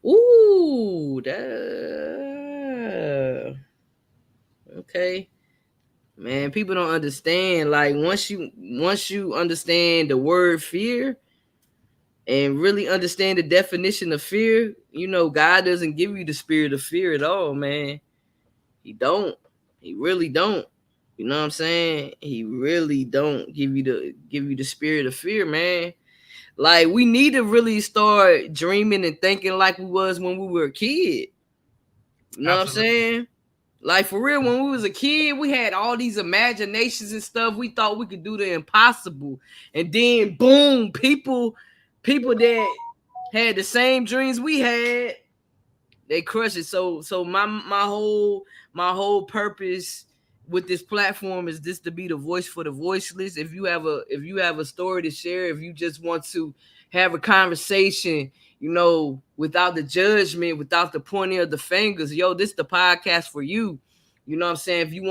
Ooh, that okay. Man, people don't understand. Like once you understand the word fear and really understand the definition of fear, God doesn't give you the spirit of fear at all, man. He don't. He really don't. You know what I'm saying? He really don't give you the spirit of fear, man. Like we need to really start dreaming and thinking like we was when we were a kid. You know what I'm Absolutely. saying? Like for real, when we was a kid, we had all these imaginations and stuff. We thought we could do the impossible, and then boom, people that had the same dreams we had, they crush it. So my whole purpose with this platform is this: to be the voice for the voiceless. If you have a story to share, if you just want to have a conversation, without the judgment, without the pointing of the fingers, yo, this is the podcast for you. You know what I'm saying? If you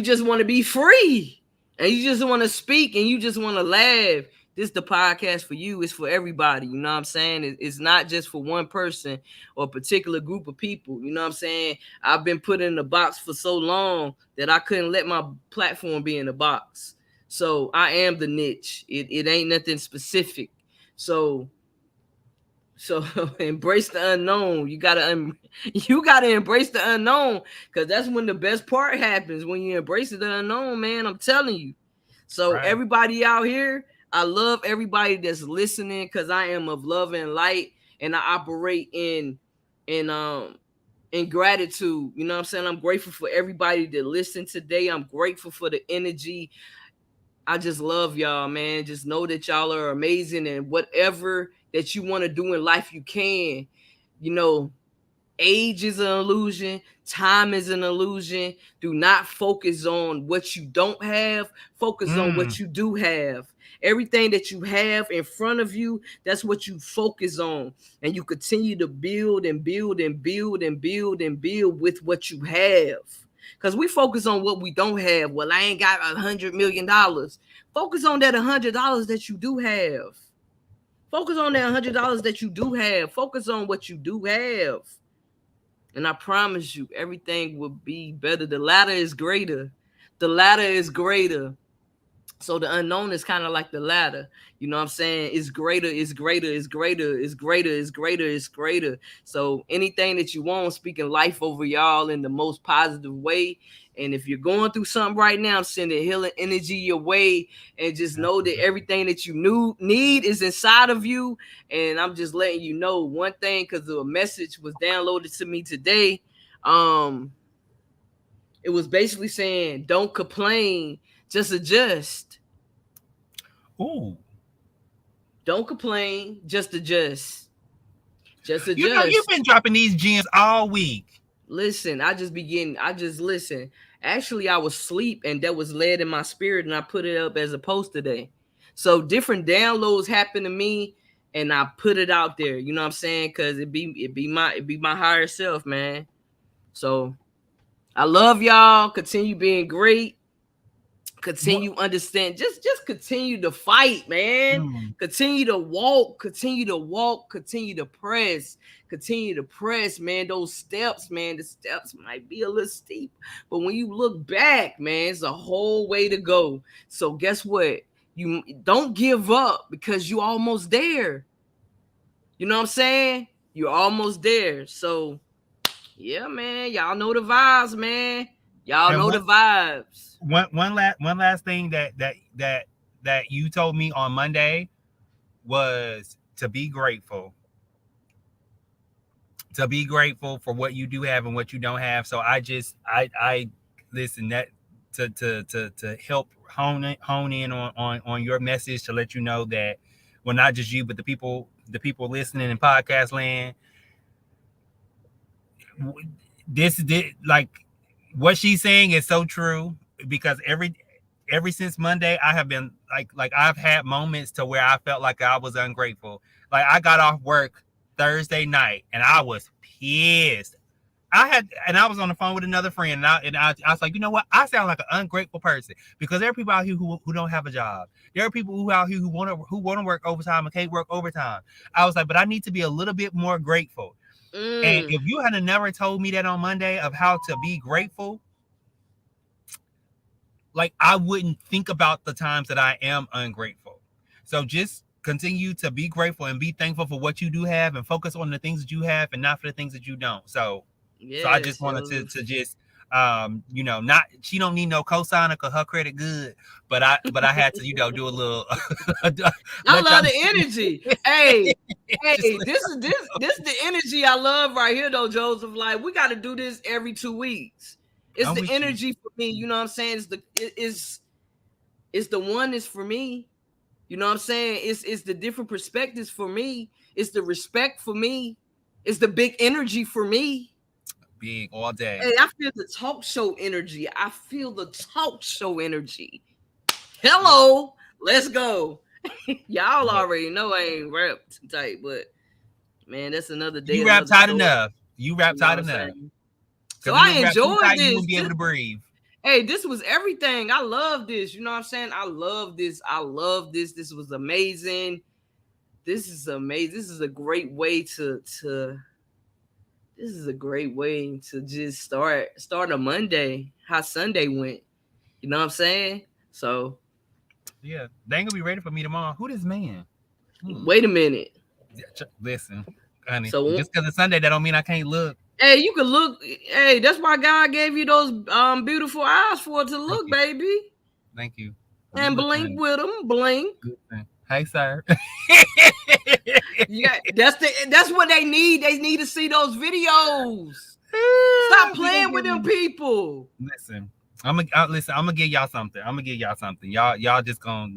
just want to be free and you just want to speak and you just want to laugh, this the podcast for you. It's for everybody. You know what I'm saying? It's not just for one person or a particular group of people. You know what I'm saying? I've been put in a box for so long that I couldn't let my platform be in a box. So I am the niche. It ain't nothing specific. So so embrace the unknown. You gotta embrace the unknown, because that's when the best part happens, when you embrace the unknown, man. I'm telling you. So Right. everybody out here, I love everybody that's listening, because I am of love and light, and I operate in gratitude. You know what I'm saying? I'm grateful for everybody that listened today. I'm grateful for the energy. I just love y'all, man. Just know that y'all are amazing, and whatever that you want to do in life, you can. You know, age is an illusion, time is an illusion. Do not focus on what you don't have, focus on Mm. what you do have. Everything that you have in front of you, that's what you focus on. And you continue to build and build and build and build and build with what you have. Because we focus on what we don't have. Well, I ain't got $100 million. Focus on that $100 that you do have. Focus on that $100 that you do have. Focus on what you do have. And I promise you, everything will be better. The latter is greater. The latter is greater. So the unknown is kind of like the ladder. You know what I'm saying? It's greater, it's greater, it's greater, it's greater, it's greater, it's greater. So anything that you want, speaking life over y'all in the most positive way. And if you're going through something right now, I'm sending healing energy your way. And just know that everything that you need is inside of you. And I'm just letting you know one thing, because a message was downloaded to me today. Um, it was basically saying, don't complain, just adjust. Ooh. Don't complain, just adjust. Just You know, you've adjust. been dropping these gems all week. Listen, I just listen. Actually, I was asleep and that was led in my spirit, and I put it up as a post today. So different downloads happen to me, and I put it out there. You know what I'm saying? Cause it be my higher self, man. So I love y'all. Continue being great. What? Continue understand, just continue to fight, man. Mm. Continue to press, man. Those steps, man, the steps might be a little steep, but when you look back, man, it's a whole way to go. So guess what? You don't give up, because you almost there. You know what I'm saying? You're almost there. So yeah, man, y'all know the vibes, man. Y'all And know the vibes. one last thing that you told me on Monday was to be grateful for what you do have and what you don't have. So I listen, that to help hone in on your message, to let you know that, well, not just you, but the people listening in podcast land, this like, what she's saying is so true, because every since Monday, I have been like I've had moments to where I felt like I was ungrateful. Like, I got off work Thursday night and I was pissed. I was on the phone with another friend, and I was like, you know what? I sound like an ungrateful person, because there are people out here who don't have a job. There are people who out here who want to work overtime and can't work overtime. I was like, but I need to be a little bit more grateful. And Mm. if you had never told me that on Monday of how to be grateful, like, I wouldn't think about the times that I am ungrateful. So just continue to be grateful and be thankful for what you do have, and focus on the things that you have and not for the things that you don't. So I just Yes, wanted yo. to just not, she don't need no cosigner because her credit good, but I had to, do a little I let y'all love know. the energy. Hey, Just hey, this is the energy I love right here, though, Joseph. Like, we got to do this every 2 weeks. It's I'm the with you. energy for me. You know what I'm saying? It's the oneness for me. You know what I'm saying? It's the different perspectives for me. It's the respect for me. It's the big energy for me. Big all day. Hey, I feel the talk show energy. I feel the talk show energy. Hello, let's go. Y'all Look, already know I ain't rap tight, but man, that's another day, you rap another tight story. enough. You rap You know what tight I'm enough. saying? So Because if you I was rap too enjoyed tight, you this. wouldn't be able to breathe. Hey, this was everything. I love this. You know what I'm saying? I love this. I love this. This was amazing. This is amazing. This is a great way to this is a great way to just start a Monday. How Sunday went. You know what I'm saying? So Yeah, they ain't gonna be ready for me tomorrow. Who this man? Hmm. wait a minute. Listen, honey, So just because it's Sunday, that don't mean I can't look. hey, you can look. Hey, that's why God gave you those beautiful eyes for it to Thank look, you, baby. thank you. You And looking, blink honey? with them, blink. Listen. Hey, sir. Yeah, that's what they need. They need to see those videos. Stop We gonna playing with give them them. people. Listen, listen. I'm gonna give y'all something. I'm gonna give y'all something. Y'all just gonna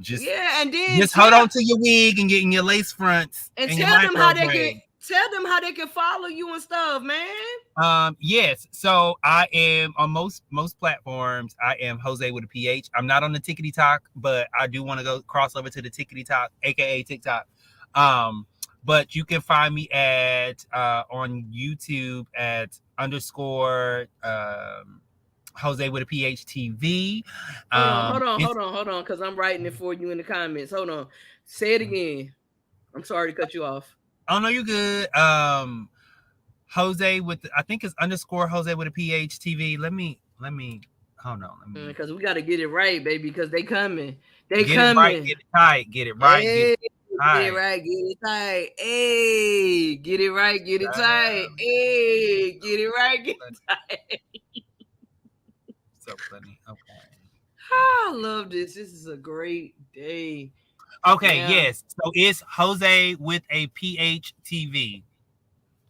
Yeah, and then just hold on to your wig and getting your lace fronts and your tell them micro how they can braids. follow you and stuff, man. Yes. So I am on most platforms. I am Jose with a PH. I'm not on the Tickety Talk, but I do want to go cross over to the Tickety Talk, aka TikTok. Um, but you can find me at on YouTube at underscore Jose with a PH TV. It's Hold on, because I'm writing it for you in the comments. Hold on. Say it again. I'm sorry to cut you off. oh no, you good. Jose with I think it's underscore Jose with a PH TV. Let me hold on. Let me Because we got to get it right, baby, because they coming. They get it right, coming. get it tight, get it right, get Hey, it get it tight. right, get it tight. Hey, get it right, get it tight. Hey, get it right, get it tight. So funny. Okay. I love this. This is a great day. Okay, Now, yes. So it's Jose with a PH TV.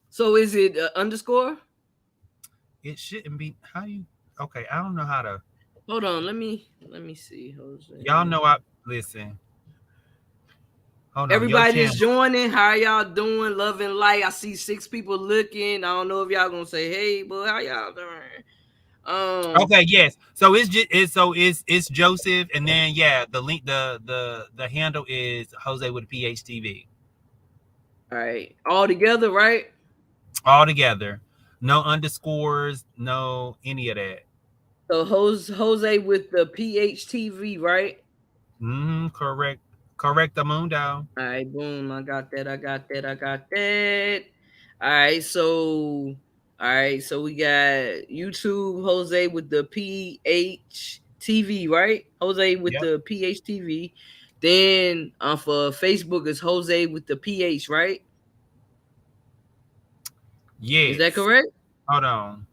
so is it underscore? It shouldn't be how you okay, I don't know how to Hold on, let me see, y'all Jose. know I listen. Hold on, your Everybody that's channel. joining, how y'all doing? Love and light. I see 6 people looking. I don't know if y'all gonna say, "Hey, but how y'all doing?" Okay, yes. So it's just it's Joseph, and then yeah, the link the handle is Jose with a PH TV. All right, all together, right? All together. No underscores, no any of that. So Jose with the PHTV, right? Correct. Correct the moon down. All right, boom. I got that. I got that. I got that. All right, so we got YouTube Jose with the PHTV, right? Jose with Yep. the PHTV. Then for Facebook is Jose with the PH, right? Is that Yes. correct? Hold on.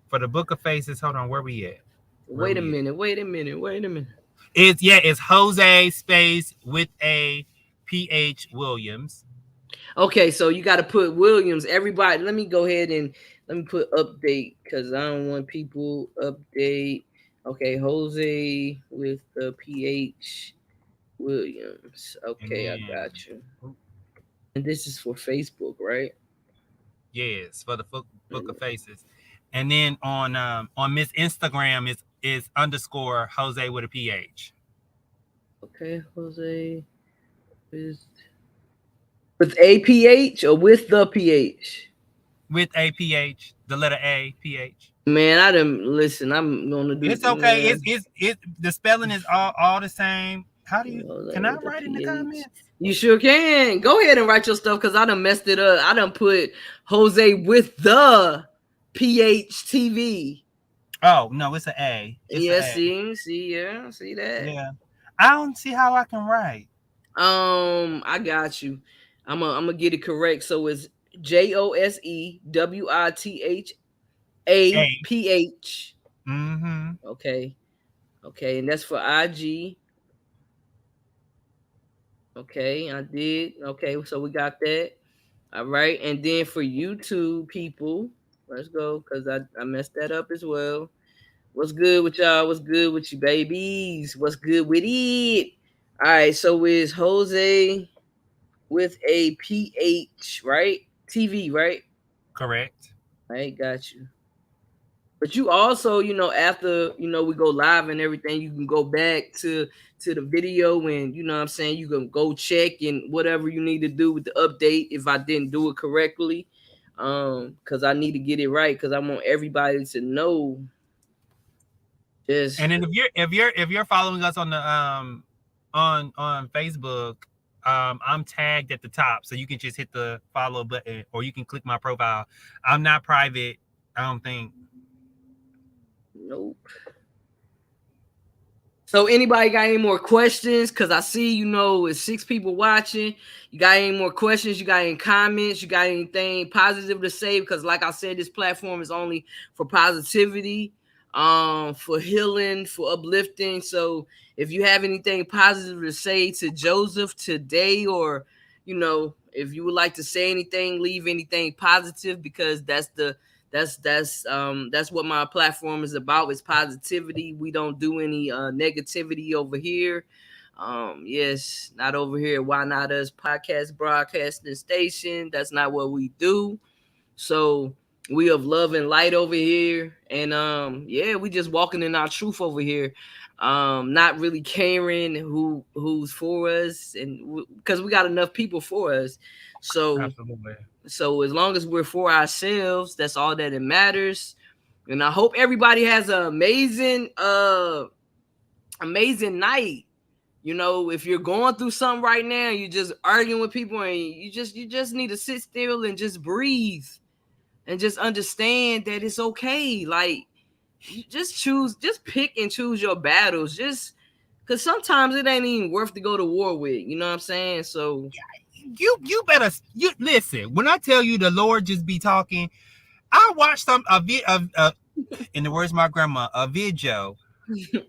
For the book of faces, hold on, where we at? Where Wait a we at? minute. Wait a minute. Wait a minute. It's Jose space with a PH Williams. Okay, so you got to put Williams. Everybody, let me go ahead and let me put update because I don't want people update. Okay, Jose with the PH Williams. And Okay, I then got you. And this is for Facebook, right? yes, for the book of faces. And then on Miss Instagram is underscore Jose with a PH. Okay, Jose with APH or with the PH. With a PH, the letter A, PH. Man, I didn't listen. I'm gonna do It's okay. man. It's the spelling is all the same. How do you Jose can I with the write in the PH. comments? You sure can. Go ahead and write your stuff because I done messed it up. I done put Jose with the PHTV. Oh no, it's an A. It's an Yeah, A. yeah, see that. Yeah. I don't see how I can write. I got you. I'm gonna get it correct. So it's A. JOSEWITHAPH. Mm-hmm. Okay, okay, and that's for IG. Okay, I did. Okay, so we got that. All right, and then for YouTube people, let's go because I messed that up as well. What's good with y'all? What's good with you, babies? What's good with it? All right, so it's Jose with a PH, right? TV, right? Correct. I got you. But you also, after we go live and everything, you can go back to the video and what I'm saying, you can go check and whatever you need to do with the update if I didn't do it correctly. Because I need to get it right because I want everybody to know Just And then if you're following us on the on Facebook, I'm tagged at the top, so you can just hit the follow button, or you can click my profile. I'm not private. I don't think. nope. So anybody got any more questions? Cause I see, it's 6 people watching. You got any more questions? You got any comments? You got anything positive to say? Because like I said, this platform is only for positivity, for healing, for uplifting. So if you have anything positive to say to Joseph today, or if you would like to say anything, leave anything positive, because that's what my platform is about. It's positivity. We don't do any negativity over here. Yes, not over here. Why Not Us podcast broadcasting station? That's not what we do. So we of love and light over here. And yeah, we just walking in our truth over here. Not really caring who's for us, and because we got enough people for us. So Absolutely. so as long as we're for ourselves, that's all that it matters. And I hope everybody has an amazing night. If you're going through something right now, you're just arguing with people, and you just need to sit still and just breathe and just understand that it's okay. Like, you just pick and choose your battles. Just because sometimes it ain't even worth to go to war with. You know what I'm saying? So You better you listen when I tell you the Lord just be talking. I watched in the words of my grandma, a video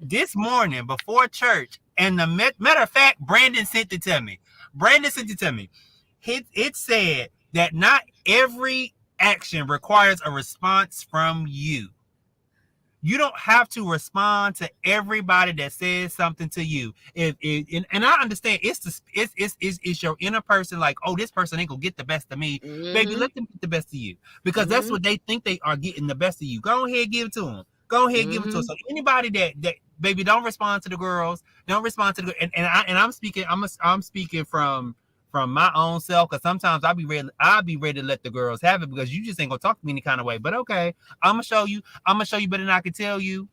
this morning before church, and the matter of fact, Brandon sent it to me. Brandon sent it to me. It said that not every action requires a response from you. You don't have to respond to everybody that says something to you. And I understand it's your inner person, like, oh, this person ain't gonna get the best of me. Baby, mm-hmm, let them get the best of you, because that's mm-hmm, what they think they are, getting the best of you. Go ahead, give it to them. Go ahead, give it to us. mm-hmm. So anybody that baby, don't respond to the girls. Don't respond to the I'm speaking. I'm speaking from my own self, because sometimes I'll be ready to let the girls have it, because you just ain't gonna talk to me any kind of way. But okay, I'm gonna show you. I'm gonna show you better than I can tell you.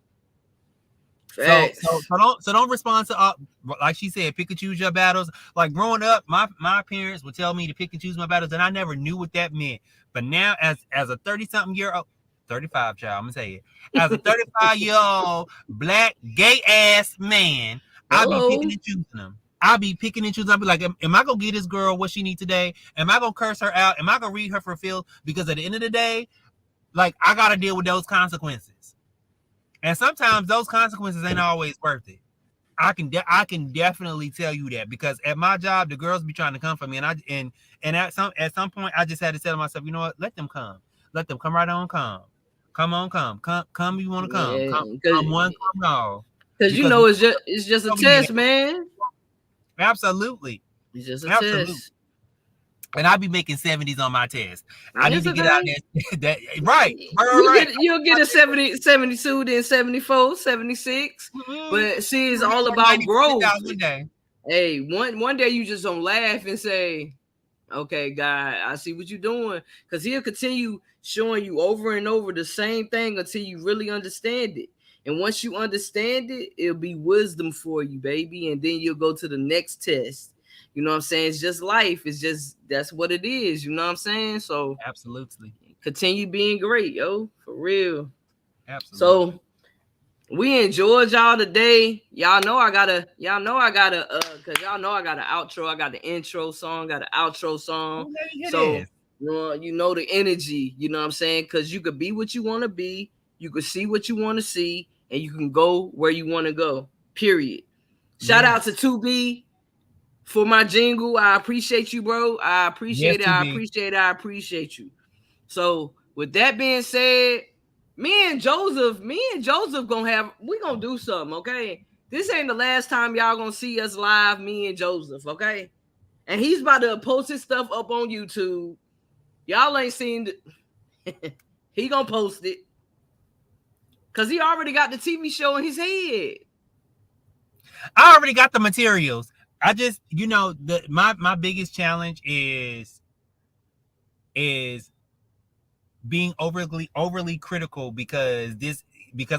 So so Facts. so don't respond to like she said, pick and choose your battles. Like growing up, my parents would tell me to pick and choose my battles, and I never knew what that meant. But now, as a 30-something year old, 35 child, I'm gonna say it, as a 35-year-old black gay ass man, I be picking Hello. and choosing them. I'll be picking and choosing. I'll be like, am I gonna give this girl what she needs today? Am I gonna curse her out? Am I gonna read her for filth? Because at the end of the day, like, I gotta deal with those consequences. And sometimes those consequences ain't always worth it. I can definitely tell you that, because at my job, the girls be trying to come for me, and at some point, I just had to tell myself, you know what? Let them come right on, come on, come. You want to come, Yeah, come one, come all, because because it's just a over here, test, man. absolutely, It's just a absolutely. test. And I be making 70s on my test. I need It's to get out okay. there. That right, You right. get you'll get a 70, 72, then 74, 76. Mm-hmm. But see, it's all Or about 90 growth. percentile one day. Hey, one day you just don't laugh and say, okay, God, I see what you're doing. Because he'll continue showing you over and over the same thing until you really understand it. And once you understand it, it'll be wisdom for you, baby. And then you'll go to the next test. You know what I'm saying? It's just life. It's just that's what it is. You know what I'm saying? So Absolutely, continue being great, yo. For real. absolutely. So we enjoyed y'all today. Y'all know I gotta cause y'all know I got an outro, I got the intro song, got an outro song. Well, let me hear So this. you know the energy, you know what I'm saying? Cause you could be what you wanna be, you could see what you wanna see, and you can go where you wanna go. Period. Shout out to Yes, 2B for my jingle. I appreciate you, bro. I yes, appreciate it. to I be. appreciate it. I appreciate you. So with that being said, me and Joseph we gonna do something, okay? This ain't the last time y'all gonna see us live, me and Joseph, okay? And he's about to post his stuff up on YouTube. Y'all ain't seen he gonna post it. Cause he already got the TV show in his head. I already got the materials. I just, my biggest challenge is being overly critical, because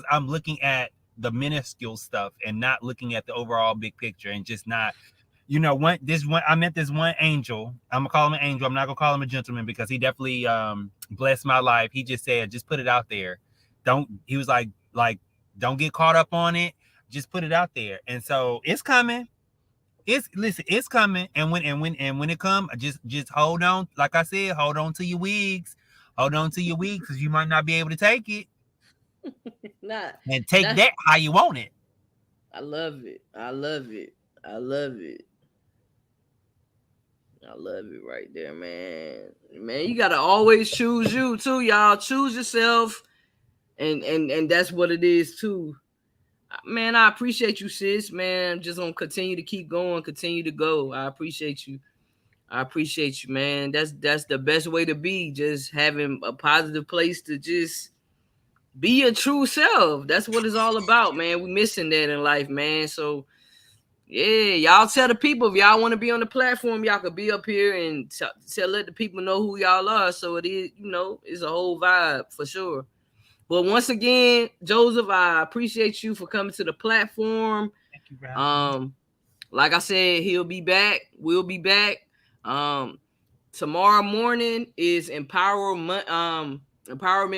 I'm looking at the minuscule stuff and not looking at the overall big picture and just not, I met this one angel. I'm gonna call him an angel. I'm not gonna call him a gentleman because he definitely blessed my life. He just said, just put it out there. He was like, don't get caught up on it. Just put it out there. And so it's coming. It's coming. And when it comes, just hold on. Like I said, hold on to your wigs. Hold on to your wigs because you might not be able to take it. And take that how you want it. I love it. I love it. I love it. I love it right there, man. Man, you gotta always choose you too, y'all. Choose yourself, and that's what it is too. Man, I appreciate you, sis. Man, I'm just gonna continue to keep going, continue to go. I appreciate you. I appreciate you, man. That's the best way to be. Just having a positive place to just be your true self. That's what it's all about, man. We missing that in life, man. So yeah, y'all tell the people if y'all want to be on the platform, y'all could be up here and let the people know who y'all are. So it is, it's a whole vibe for sure. But once again, Joseph, I appreciate you for coming to the platform. Thank you, bro. Like I said, he'll be back. We'll be back. Tomorrow morning is Empowerment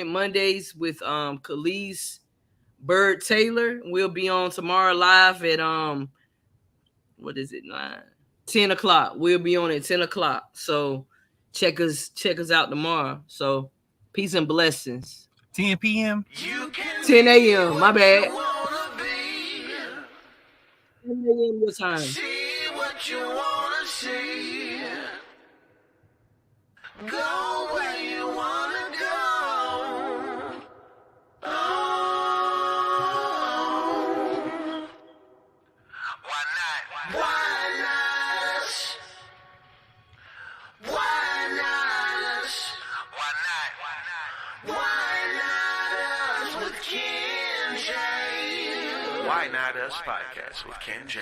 Mondays with Khalees Bird Taylor. We'll be on tomorrow live at what is it, 10 o'clock. We'll be on at 10 o'clock. So check us out tomorrow. So peace and blessings. 10 p.m. 10 a.m. My bad. 10 a.m. your time. See what you wanna see. Go where you wanna go. Oh. Why not? Why not us? Why not us? Why not? Why not us with Ken J? Why Not Us podcast with Ken J.